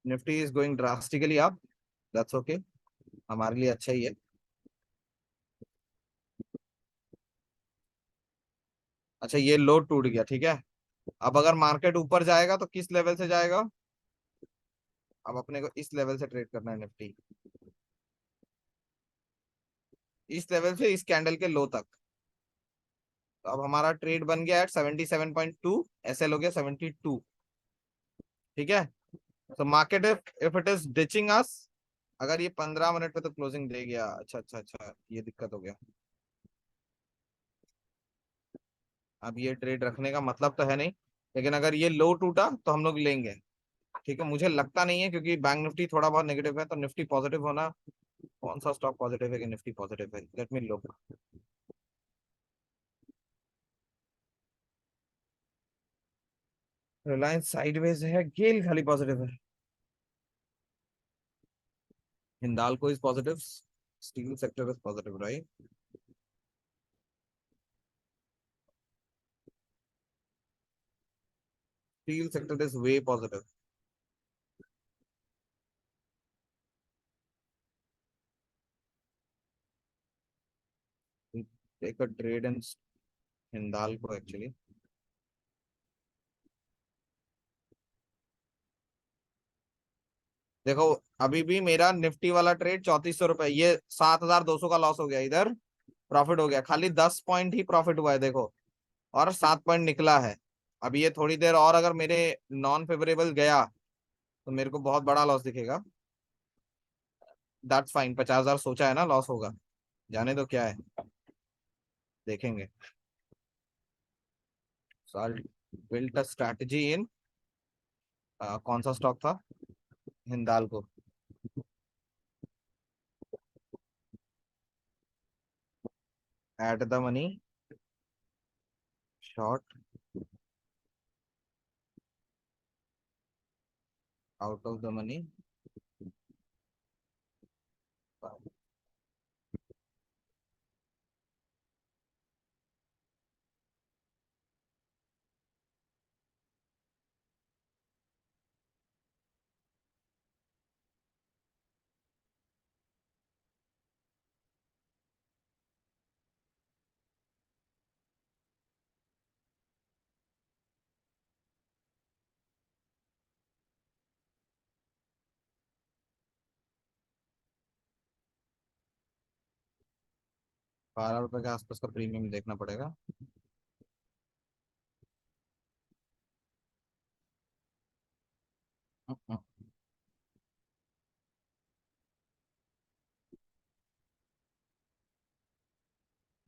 Nifty is going drastically up, that's okay, हमारे लिए अच्छा ही है। अच्छा, ये लोड टूट गया, ठीक है। अब अगर मार्केट ऊपर जाएगा तो किस लेवल से जाएगा? अब अपने को इस लेवल से ट्रेड करना है निफ्टी, इस लेवल से इस कैंडल के लो तक। तो अब हमारा ट्रेड बन गया एट 77.2, एसएल हो गया 72। ठीक है। तो market if it is ditching us, अगर ये 15 मिनट पे तो क्लोजिंग दे गया, अच्छा अच्छा अच्छा, ये दिक्कत हो गया। अब ये ट्रेड रखने का मतलब तो है नहीं, लेकिन अगर ये लो टूटा तो हम लोग लेंगे। ठीक है, मुझे लगता नहीं है क्योंकि बैंक निफ्टी थोड़ा बहुत नेगेटिव है, तो निफ्टी पॉजिटिव होना। कौन सा स्टॉक पॉजिटिव है कि निफ्टी पॉजिटिव है, let me look. Reliance sideways है, गेल खाली पॉजिटिव है। Hindalco is positive, steel sector is positive, right. Steel sector is way positive. Take a trade in Hindalco actually. देखो, अभी भी मेरा निफ्टी वाला ट्रेड 3400 रुपए, ये 7200 का लॉस हो गया इधर, प्रॉफिट हो गया, खाली 10 पॉइंट ही प्रॉफिट हुआ है देखो, और 7 पॉइंट निकला है। अब ये थोड़ी देर और अगर मेरे नॉन फेवरेबल गया तो मेरे को बहुत बड़ा लॉस दिखेगा। दैट्स फाइन, 50,000 सोचा है ना लॉस होगा, जाने दो क्या है, देखेंगे। सो I built a strategy in, कौन सा स्टॉक था, Hindalco. At the money, short, out of the money. ₹12 के आसपास का प्रीमियम देखना पड़ेगा।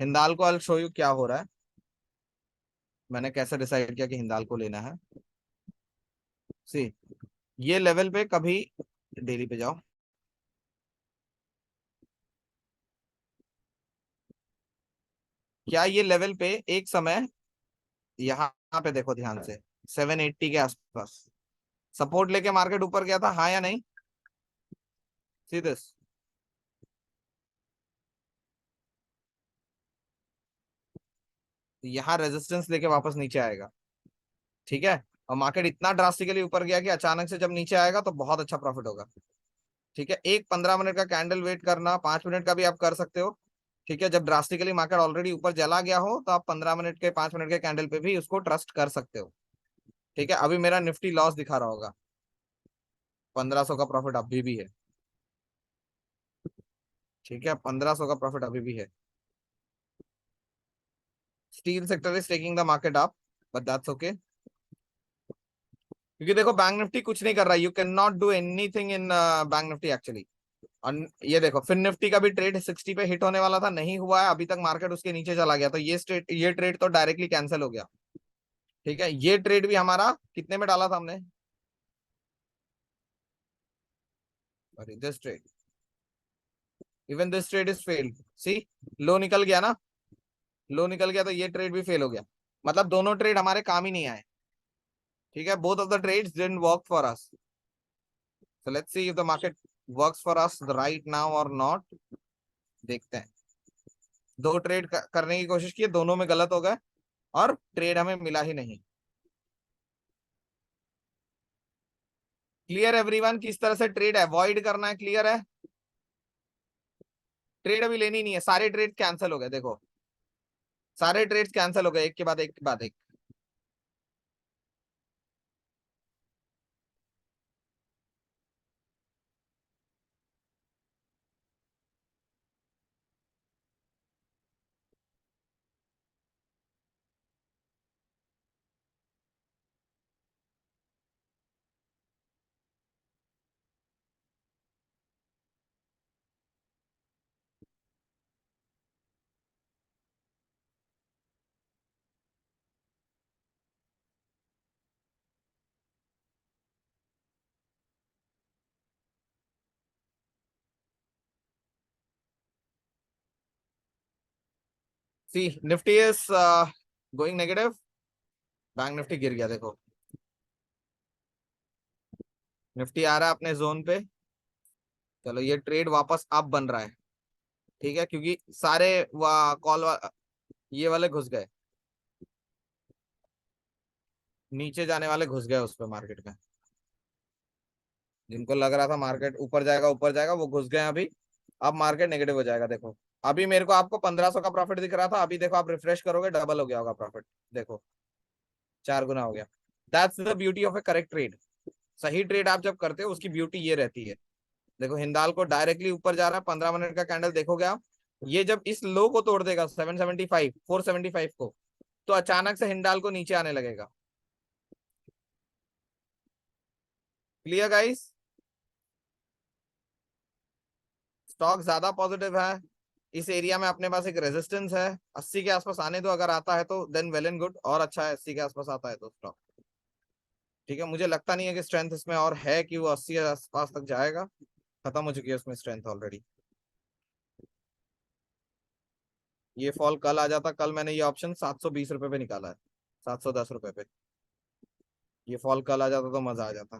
हिंदाल्को, आई शो यू क्या हो रहा है, मैंने कैसे डिसाइड किया कि हिंदाल्को लेना है। सी, ये लेवल पे कभी, डेली पे जाओ, क्या ये लेवल पे एक समय, यहाँ पे देखो ध्यान से, 780 के आसपास सपोर्ट लेके मार्केट ऊपर गया था, हाँ या नहीं। सी दिस, यहाँ रेजिस्टेंस लेके वापस नीचे आएगा। ठीक है, और मार्केट इतना ड्रास्टिकली ऊपर गया कि अचानक से जब नीचे आएगा तो बहुत अच्छा प्रॉफिट होगा। ठीक है, एक 15 मिनट का कैंडल वेट करना, 5 मिनट का भी आप कर सकते हो। ठीक है, जब ड्रास्टिकली मार्केट ऑलरेडी ऊपर चला गया हो तो आप 15 मिनट के, 5 मिनट के कैंडल पे भी उसको ट्रस्ट कर सकते हो। ठीक है, अभी मेरा निफ्टी लॉस दिखा रहा होगा, 1500 का प्रॉफिट अभी भी है। ठीक है, 1500 का प्रॉफिट अभी भी है। Steel sector is taking the market up, but that's okay, क्योंकि देखो बैंक निफ्टी कुछ नहीं कर रहा, you can not do anything in Bank Nifty actually. और ये देखो, फिन निफ्टी का भी ट्रेड 60 पे हिट होने वाला था, नहीं हुआ है, अभी तक मार्केट उसके नीचे चला गया, तो ये ट्रेड तो डायरेक्टली कैंसिल हो गया। ठीक है, ये ट्रेड भी हमारा कितने में डाला था हमने, sorry this trade, even this trade is failed. See, low निकल गया ना, लो निकल गया तो ये ट्रेड भी फेल हो गया, मतलब दोनों ट्रेड हमारे काम ही नहीं आए। ठीक है, both of the trades didn't work for us, so let's see if the market works for us right now और नॉट, देखते हैं। दो ट्रेड करने की कोशिश की, दोनों में गलत हो गए और ट्रेड हमें मिला ही नहीं। क्लियर एवरीवन, किस तरह से ट्रेड अवॉइड करना है, क्लियर है। ट्रेड अभी लेनी नहीं है, सारे ट्रेड कैंसिल हो गए देखो, सारे ट्रेड्स कैंसिल हो गए, एक के बाद एक के बाद एक। See Nifty is going negative. Bank Nifty गिर गया देखो। निफ्टी आ रहा है अपने जोन पे। चलो ये ट्रेड वापस अप बन रहा है। ठीक है, क्योंकि सारे ये वाले घुस गए। नीचे जाने वाले घुस गए उस पे मार्केट में। जिनको लग रहा था मार्केट ऊपर जाएगा वो घुस गए अभी। अब मार्केट नेगेटिव हो जाएगा देखो। अभी मेरे को आपको 1500 का प्रॉफिट दिख रहा था, अभी देखो आप रिफ्रेश करोगे डबल हो गया होगा प्रॉफिट। देखो 4 गुना हो गया। That's the beauty of A correct trade. सही ट्रेड आप जब करते हो उसकी ब्यूटी ये रहती है। देखो हिंदाल को डायरेक्टली ऊपर जा रहा है, 15 मिनट का कैंडल देखोगे आप। ये जब इस लो को तोड़ देगा 775 475 को, तो अचानक से हिंडाल को नीचे आने लगेगा। Clear guys. स्टॉक ज्यादा पॉजिटिव है। इस एरिया में अपने पास एक रेजिस्टेंस है। 80 के आसपास आने दो, अगर आता है तो देन वेल एंड गुड, और अच्छा है 80 के आसपास आता है तो स्टॉक। ठीक है, मुझे लगता नहीं है कि स्ट्रेंथ इसमें और है कि वो 80 के आसपास तक जाएगा। खत्म हो चुकी है उसमें स्ट्रेंथ ऑलरेडी। ये फॉल कल आ जाता, कल मैंने ये ऑप्शन 720 रुपए पे निकाला है, 710 रुपए पे। ये फॉल कल आ जाता तो मजा आ जाता।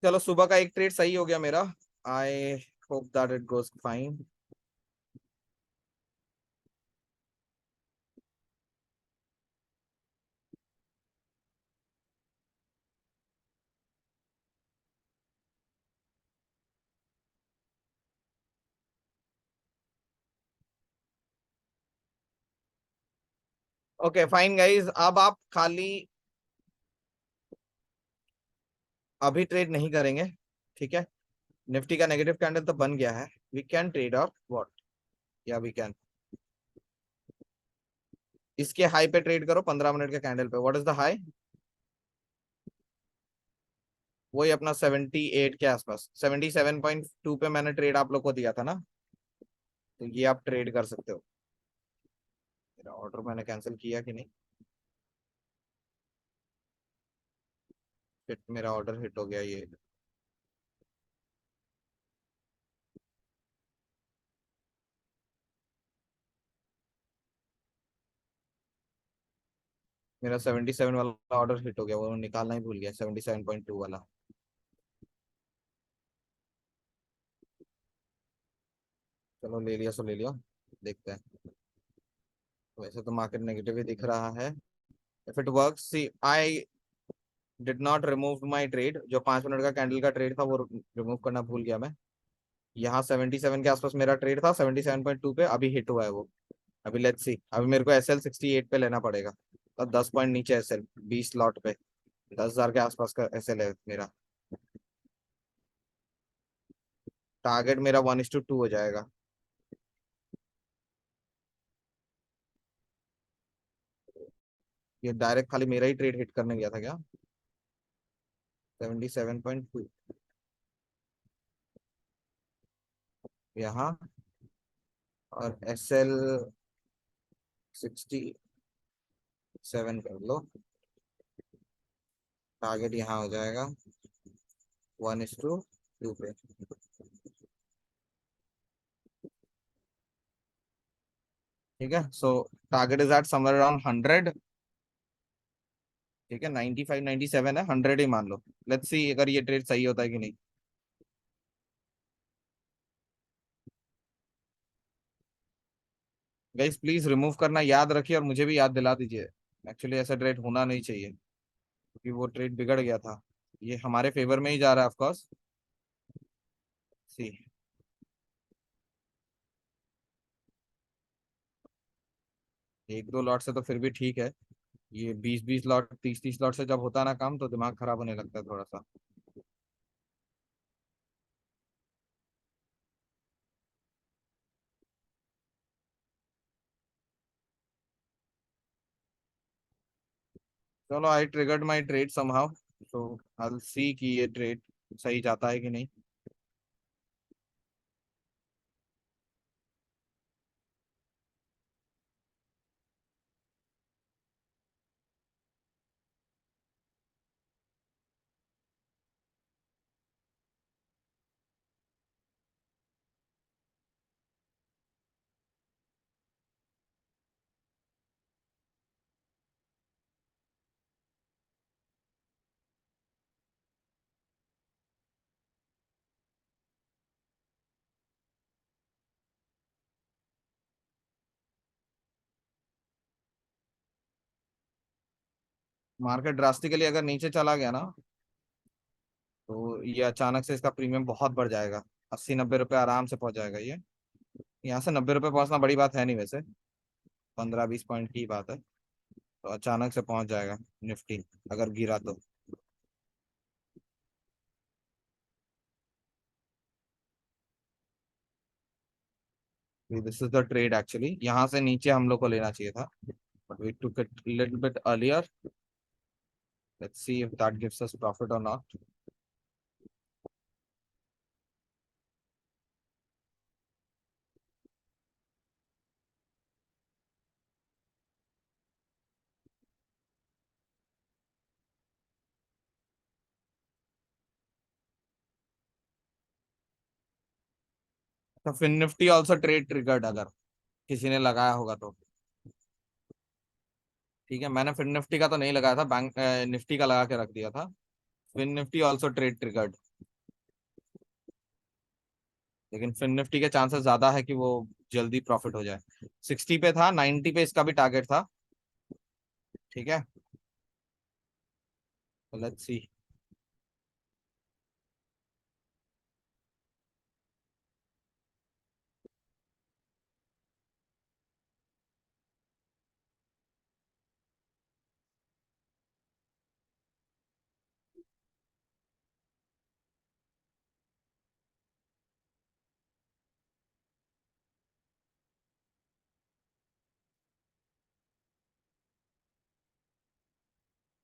चलो सुबह का एक ट्रेड सही हो गया मेरा। I hope that it goes fine. Okay fine guys, अब आप खाली अभी ट्रेड नहीं करेंगे। ठीक है, निफ्टी का नेगेटिव कैंडल तो बन गया है। We can trade of what, या वी कैन इसके हाई पे ट्रेड करो 15 मिनट के कैंडल पे। What is the high? वही अपना 78 के आसपास, 77.2 पे मैंने ट्रेड आप लोग को दिया था ना। तो ये आप ट्रेड कर सकते हो। मेरा ऑर्डर मैंने कैंसिल किया कि नहीं? फिर मेरा ऑर्डर हिट हो गया ये। मेरा 77 वाला ऑर्डर हिट हो गया, वो निकालना ही भूल गया, 77.2 वाला। चलो ले लिया सो ले लिया। देखते हैं। वैसे तो मार्केट नेगेटिव ही दिख रहा है। If it works, see I did not remove my trade. जो 5 मिनट का कैंडल का ट्रेड था वो रिमूव करना भूल गया मैं। यहाँ 77 के आसपास मेरा ट्रेड था, 77.2 पे अभी हिट हुआ है वो। अभी लेट्स सी, अभी मेरे को एसएल 68 पे लेना पड़ेगा। और 10 पॉइंट नीचे एसएल 20 लॉट पे। 10,000 के आसपास का एसएल है मेरा। टारगेट मेरा 1:2 हो जाएगा। ये डायरेक्ट खाली मेरा ही ट्रेड हिट करने गया था क्या? 77.2 यहाँ, और एसएल 67 कर लो। टारगेट यहाँ हो जाएगा 1:2 पे। ठीक है, सो target is eight somewhere around 100। ठीक है, 95 97 है, 100 ही मान लो। लेट्स सी अगर ये ट्रेड सही होता है कि नहीं। गाइस प्लीज रिमूव करना याद रखिए, और मुझे भी याद दिला दीजिए। एक्चुअली ऐसा ट्रेड होना नहीं चाहिए, क्योंकि वो ट्रेड बिगड़ गया था। ये हमारे फेवर में ही जा रहा है ऑफ कोर्स। सी, 1-2 लॉट से तो फिर भी ठीक है। ये 20-20 लॉट 30-30 लॉट से जब होता है ना काम, तो दिमाग खराब होने लगता है थोड़ा सा। चलो आई ट्रिगर्ड माई ट्रेड समहाउ, सो आई सी कि ये ट्रेड सही जाता है कि नहीं। मार्केट ड्रास्टिकली अगर नीचे चला गया ना, तो ये अचानक से इसका प्रीमियम बहुत बढ़ जाएगा। 80-90 रुपये आराम से पहुंच जाएगा ये। यहाँ से 90 रुपये पहुंचना बड़ी बात है नहीं वैसे, 15-20 पॉइंट की बात है। तो अचानक से पहुंच जाएगा निफ्टी, अगर गिरा तो। This is the trade actually, यहाँ से नीचे हम लोग को लेना चाहिए था, but we took it little bit earlier. Let's see if that gives us profit और नॉट। तो फिर निफ्टी ऑल्सो ट्रेड ट्रिगर्ड, अगर किसी ने लगाया होगा तो। ठीक है, मैंने फिर निफ्टी का तो नहीं लगाया था, बैंक निफ्टी का लगा के रख दिया था। फिर निफ्टी ऑल्सो ट्रेड ट्रिगर्ड, लेकिन फिन निफ्टी के चांसेस ज्यादा है कि वो जल्दी प्रॉफिट हो जाए। 60 पे था, 90 पे इसका भी टारगेट था। ठीक है, तो लेट्स सी।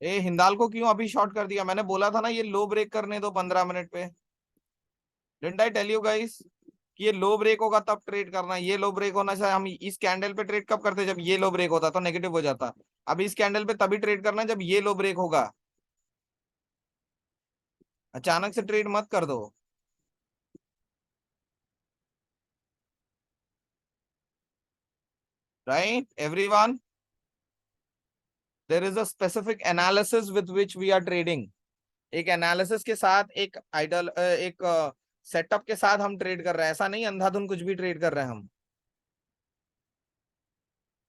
ए हिंदाल को क्यों अभी शॉर्ट कर दिया? मैंने बोला था ना ये लो ब्रेक करने दो 15 मिनट पे। Didn't I tell you guys कि ये लो ब्रेक होगा तब ट्रेड करना है। ये लो ब्रेक होना चाहिए। हम इस कैंडल पे ट्रेड कब करते? जब ये लो ब्रेक होता तो नेगेटिव हो जाता। अब इस कैंडल पे तभी ट्रेड करना है जब ये लो ब्रेक होगा। अचानक से ट्रेड मत कर दो। Right everyone, there is a specific analysis with which we are trading. एक एनालिसिस के साथ, एक आइडल, एक सेटअप के साथ हम ट्रेड कर रहे हैं। ऐसा नहीं अंधाधुन कुछ भी ट्रेड कर रहे हैं हम।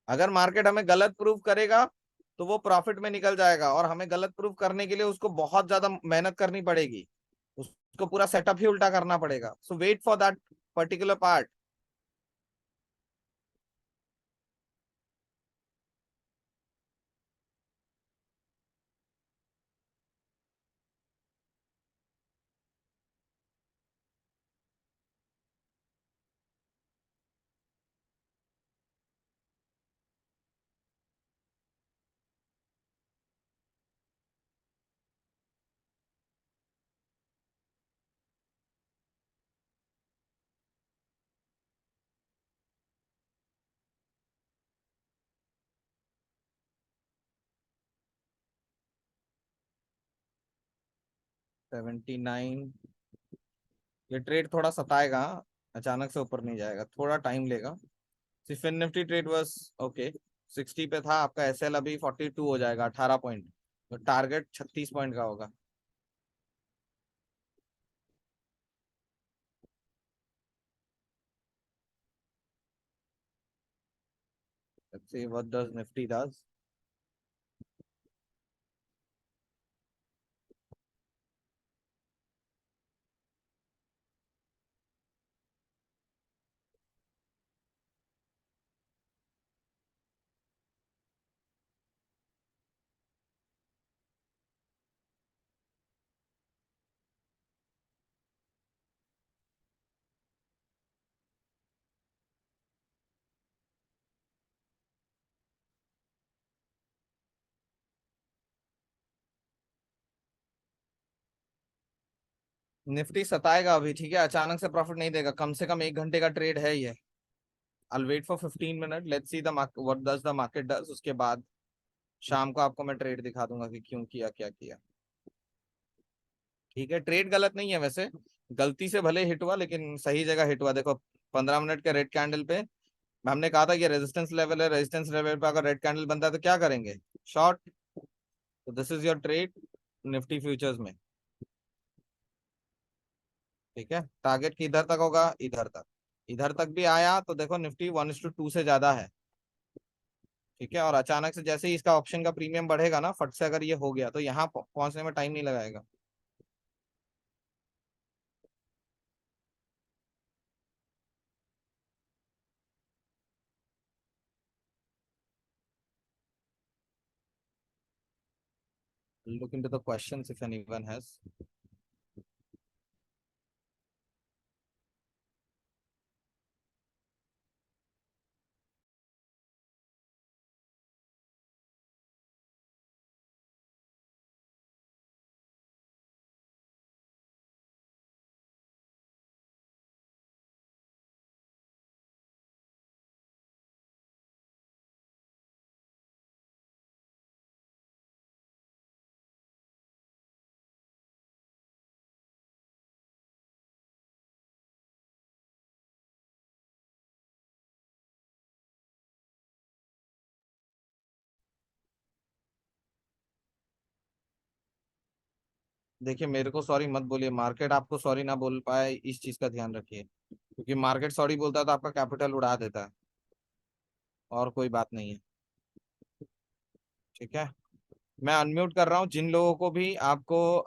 अगर मार्केट हमें गलत प्रूव करेगा तो वो प्रॉफिट में निकल जाएगा, और हमें गलत प्रूव करने के लिए उसको बहुत ज्यादा मेहनत करनी पड़ेगी। उसको पूरा सेटअप ही उल्टा करना पड़ेगा। So wait for that particular part. 79। ये ट्रेड थोड़ा सताएगा, अचानक से ऊपर नहीं जाएगा, थोड़ा टाइम लेगा। सिर्फ निफ्टी ट्रेड बस। ओके, 60 पे था आपका एस एल, अभी 42 हो जाएगा, 18 पॉइंट। तो टारगेट 36 पॉइंट का होगा। Let's see what does Nifty does. Nifty सताएगा अभी, ठीक है, अचानक से प्रॉफिट नहीं देगा। कम से कम 1 घंटे का ट्रेड है ये। I'll wait for 15 minute, let's see the market what does the market does. उसके बाद शाम को आपको मैं ट्रेड दिखा दूंगा कि क्यों किया, क्या किया। ठीक है, ट्रेड गलत नहीं है वैसे। गलती से भले हिट हुआ, लेकिन सही जगह हिट हुआ। देखो 15 मिनट के रेड कैंडल पे हमने कहा था कि रेजिस्टेंस लेवल है, रेजिस्टेंस लेवल पे अगर रेड कैंडल बनता है तो क्या करेंगे? शॉर्ट। तो this is your trade Nifty futures में। ठीक है, टारगेट किधर तक होगा? इधर तक। इधर तक भी आया तो देखो निफ्टी 1:2 से ज्यादा है। ठीक है, और अचानक से जैसे ही इसका ऑप्शन का प्रीमियम बढ़ेगा ना, फट से अगर ये हो गया तो यहाँ पहुंचने में टाइम नहीं लगाएगा। Look into the questions if anyone has. देखिए मेरे को सॉरी मत बोलिए, मार्केट आपको सॉरी ना बोल पाए इस चीज का ध्यान रखिए, क्योंकि मार्केट सॉरी बोलता है तो आपका कैपिटल उड़ा देता है, और कोई बात नहीं है। ठीक है, मैं अनम्यूट कर रहा हूँ। जिन लोगों को भी आपको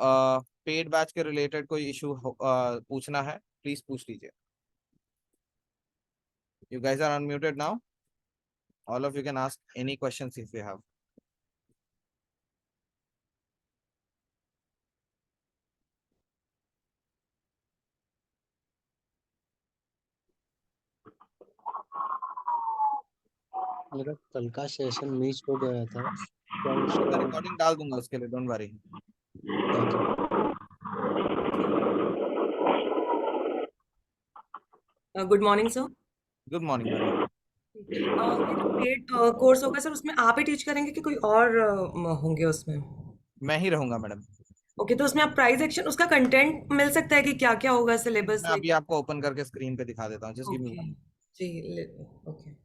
पेड बैच के रिलेटेड कोई इशू पूछना है, प्लीज पूछ लीजिए। You guys are unmuted now, all of you can ask any questions if you have. मेरा कल का सेशन मिस हो गया था, क्या मैं उसका? रिकॉर्डिंग डाल दूंगा उसके लिए, don't worry. Thank you. Good morning sir. Good morning madam. ये जो पेड कोर्स होगा सर, उसमें आप ही टीच करेंगे कि कोई और होंगे उसमें? मैं ही रहूंगा मैडम। ओके, तो उसमें आप प्राइस एक्शन, उसका कंटेंट मिल सकता है कि क्या क्या होगा, सिलेबस मैं लाइक? अभी आपको ओपन करके स्क्रीन पे दिखा देता हूँ, just give me okay one. जी। ओके।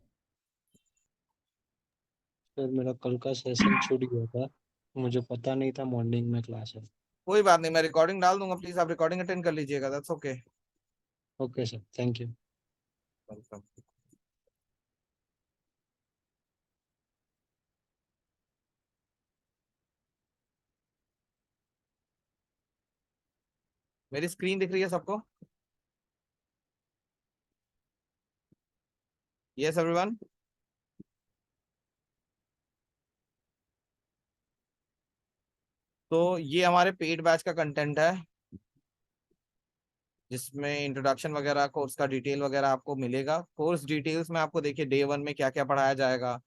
सर मेरा कल का सेशन छूट गया था, मुझे पता नहीं था मॉर्निंग में क्लास है। कोई बात नहीं, मैं रिकॉर्डिंग डाल दूंगा, प्लीज आप रिकॉर्डिंग अटेंड कर लीजिएगा, that's okay. Okay sir, thank you. Welcome. मेरी स्क्रीन दिख रही है सबको? Yes everyone. तो ये हमारे पेड बैच का कंटेंट है, जिसमें इंट्रोडक्शन वगैरह, कोर्स का डिटेल वगैरह आपको मिलेगा। कोर्स डिटेल्स में आपको देखिए डे 1 में क्या क्या पढ़ाया जाएगा,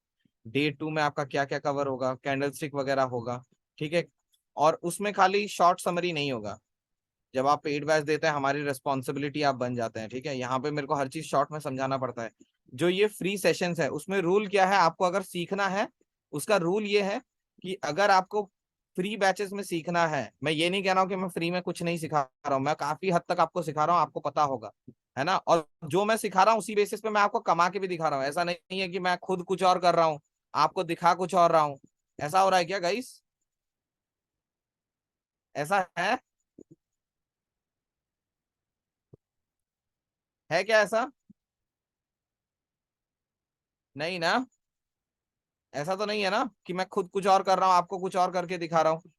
डे 2 में आपका क्या क्या कवर होगा, कैंडल स्टिक वगैरह होगा। ठीक है, और उसमें खाली शॉर्ट समरी नहीं होगा। जब आप पेड बैच देते हैं, हमारी रिस्पॉन्सिबिलिटी आप बन जाते हैं। ठीक है, यहाँ पे मेरे को हर चीज शॉर्ट में समझाना पड़ता है। जो ये फ्री सेशंस है उसमें रूल क्या है, आपको अगर सीखना है, उसका रूल ये है कि अगर आपको फ्री बैचेस में सीखना है, मैं ये नहीं कह रहा हूँ कि मैं फ्री में कुछ नहीं सिखा रहा हूँ, मैं काफी हद तक आपको सिखा रहा हूँ, आपको पता होगा, है ना। और जो मैं सिखा रहा हूँ उसी बेसिस पे मैं आपको कमा के भी दिखा रहा हूँ। ऐसा नहीं है कि मैं खुद कुछ और कर रहा हूँ, आपको दिखा कुछ और रहा हूँ। ऐसा हो रहा है क्या गाइस? ऐसा है क्या ऐसा? नहीं ना? ऐसा तो नहीं है ना कि मैं खुद कुछ और कर रहा हूँ, आपको कुछ और करके दिखा रहा हूँ।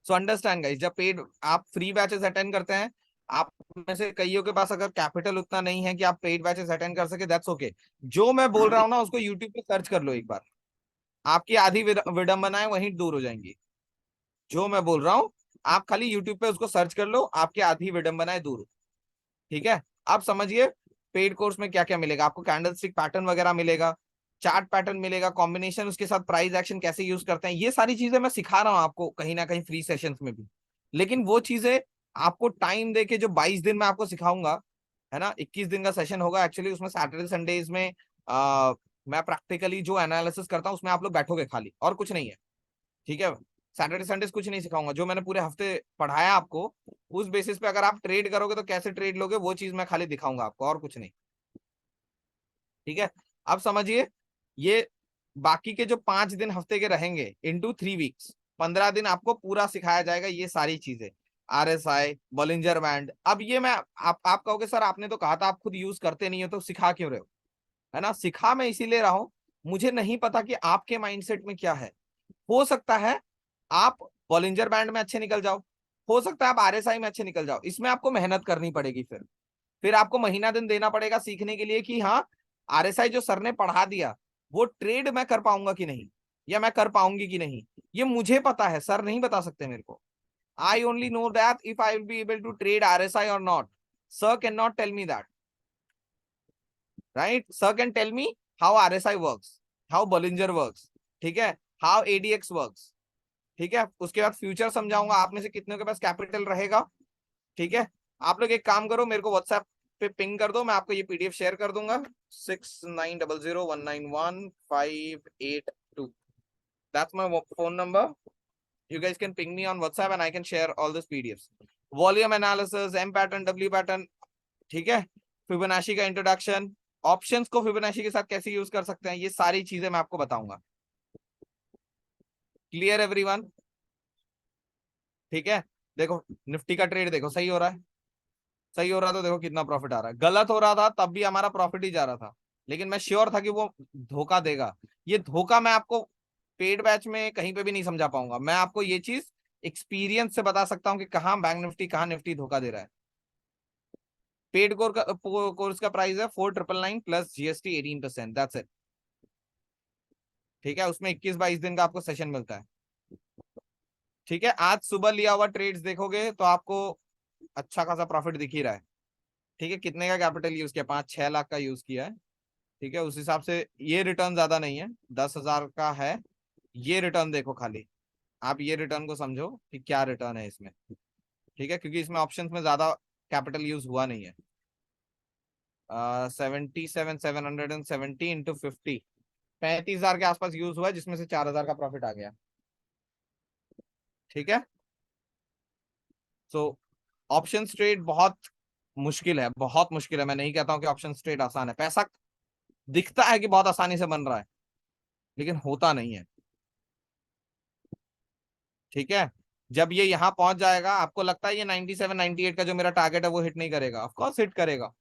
सो अंडरस्टैंड गाइस, जब पेड आप फ्री बैचेस अटेंड करते हैं, आप में से कईयों के पास अगर कैपिटल उतना नहीं है कि आप पेड बैचेस अटेंड कर सके, दैट्स ओके। जो मैं बोल रहा हूँ ना, उसको यूट्यूब पे सर्च कर लो एक बार, आपकी आधी विडंबनाएं वहीं दूर हो जाएंगी। जो मैं बोल रहा हूँ, आप खाली यूट्यूब पे उसको सर्च कर लो, आपकी आधी विडंबनाएं दूर हो। ठीक है, आप समझिए पेड कोर्स में क्या क्या मिलेगा आपको। कैंडल स्टिक पैटर्न वगैरह मिलेगा, चार्ट पैटर्न मिलेगा, कॉम्बिनेशन, उसके साथ प्राइस एक्शन कैसे यूज करते हैं, ये सारी चीजें मैं सिखा रहा हूँ आपको कहीं ना कहीं फ्री सेशंस में भी। लेकिन वो चीजें आपको टाइम दे के, जो 22 दिन में आपको सिखाऊंगा, है ना, 21 दिन का सेशन होगा एक्चुअली, उसमें सैटरडे संडेज में मैं प्रैक्टिकली जो एनालिसिस करता हूँ उसमें आप लोग बैठोगे खाली, और कुछ नहीं है। ठीक है, सैटरडे संडेज कुछ नहीं सिखाऊंगा, जो मैंने पूरे हफ्ते पढ़ाया आपको, उस बेसिस पे अगर आप ट्रेड करोगे तो कैसे ट्रेड लोगे, वो चीज मैं खाली दिखाऊंगा आपको, और कुछ नहीं। ठीक है, अब समझिए, ये बाकी के जो 5 दिन हफ्ते के रहेंगे इनटू 3 वीक्स, 15 दिन आपको पूरा सिखाया जाएगा ये सारी चीजें। RSI, बॉलिंजर बैंड, अब ये मैं आप कहोगे सर आपने तो कहा था आप खुद यूज करते नहीं हो तो सिखा क्यों रहे हो, है ना। सिखा मैं इसीलिए रहा हूं मुझे नहीं पता कि आपके माइंडसेट में क्या है। हो सकता है आप बॉलिंजर बैंड में अच्छे निकल जाओ, हो सकता है आप आरएसआई में अच्छे निकल जाओ। इसमें आपको मेहनत करनी पड़ेगी, फिर आपको महीना दिन देना पड़ेगा सीखने के लिए कि हाँ, आरएसआई जो सर ने पढ़ा दिया वो ट्रेड मैं कर पाऊंगा कि नहीं, या मैं कर पाऊंगी कि नहीं, ये मुझे पता है, सर नहीं बता सकते मेरे को। I only know that if I will be able to trade RSI और not. Sir can not tell me that, right? Sir can tell me how RSI works, how Bollinger works, ठीक है, how ADX works, ठीक है। उसके बाद future समझाऊंगा, आप में से कितने के पास कैपिटल रहेगा, ठीक है। आप लोग एक काम करो, मेरे को व्हाट्सएप पे पिंग कर दो, मैं आपको ये पीडीएफ शेयर कर दूंगा। 6900191582, that's my phone number. You guys can ping me on WhatsApp and I can share all these PDFs. Volume analysis, M pattern, W pattern, ठीक है, फिबोनाची का इंट्रोडक्शन, ऑप्शंस को फिबोनाची के साथ कैसे यूज कर सकते हैं, ये सारी चीजें मैं आपको बताऊंगा। Clear everyone? ठीक है। देखो निफ्टी का ट्रेड देखो, सही हो रहा है, सही हो रहा था, देखो कितना प्रॉफिट आ रहा है। गलत हो रहा था तब भी हमारा प्रॉफिट ही जा रहा था, लेकिन मैं श्योर था कि वो धोखा देगा। ये धोखा मैं आपको पेड बैच में कहीं पे भी नहीं समझा पाऊंगा, मैं आपको ये चीज एक्सपीरियंस से बता सकता हूँ कि कहाँ बैंक निफ्टी, कहाँ निफ्टी धोखा दे रहा है। पेड कोर्स का प्राइस है 4999 प्लस जीएसटी 18%, दैट्स इट, ठीक है। उसमें 21-22 दिन का आपको सेशन मिलता है, ठीक है। आज सुबह लिया हुआ ट्रेड्स देखोगे तो आपको अच्छा खासा प्रॉफिट दिख ही रहा है, ठीक है। कितने का कैपिटल यूज किया? 5-6 लाख का यूज किया है, ठीक है। उस हिसाब से ये रिटर्न ज्यादा नहीं है, 10,000 का है ये रिटर्न। देखो खाली आप ये रिटर्न को समझो कि क्या रिटर्न है इसमें, ठीक है, क्योंकि इसमें ऑप्शंस में ज्यादा कैपिटल यूज हुआ नहीं है। 77,770 इंटू 50, 35,000 के आसपास यूज हुआ है, जिसमें से 4,000 का प्रॉफिट आ गया, ठीक है। सो ऑप्शन ट्रेड बहुत मुश्किल है, बहुत मुश्किल है। मैं नहीं कहता हूं कि ऑप्शन ट्रेड आसान है, पैसा दिखता है कि बहुत आसानी से बन रहा है, लेकिन होता नहीं है, ठीक है। जब ये यहां पहुंच जाएगा, आपको लगता है ये 97 98 का जो मेरा टारगेट है वो हिट नहीं करेगा? ऑफ कोर्स हिट करेगा।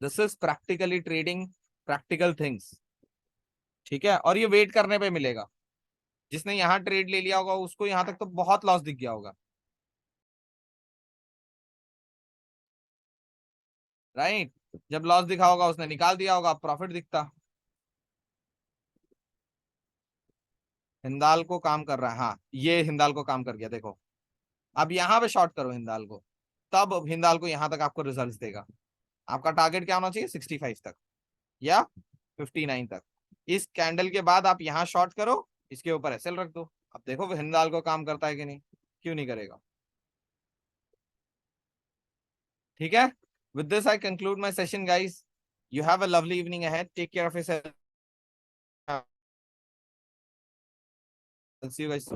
This is practically trading, practical things, ठीक है। और ये वेट करने पे मिलेगा। जिसने यहाँ ट्रेड ले लिया होगा उसको यहाँ तक तो बहुत लॉस दिख गया होगा, राइट? जब लॉस दिखा होगा उसने निकाल दिया होगा, प्रॉफिट दिखता। हिंदाल को काम कर रहा है, हाँ ये हिंदाल को काम कर गया, देखो। अब यहाँ पे शॉर्ट करो हिंदाल को, तब हिंदाल को यहाँ तक आपको रिजल्ट देगा। आपका टारगेट क्या होना चाहिए? 65 तक या 59 तक। इस कैंडल के बाद आप यहाँ शॉर्ट करो, इसके ऊपर एसएल रख दो। अब देखो हिंदाल को काम करता है कि नहीं, क्यों नहीं करेगा, ठीक है। With this I conclude my session guys, you have a lovely evening ahead, take care of yourself, see you guys.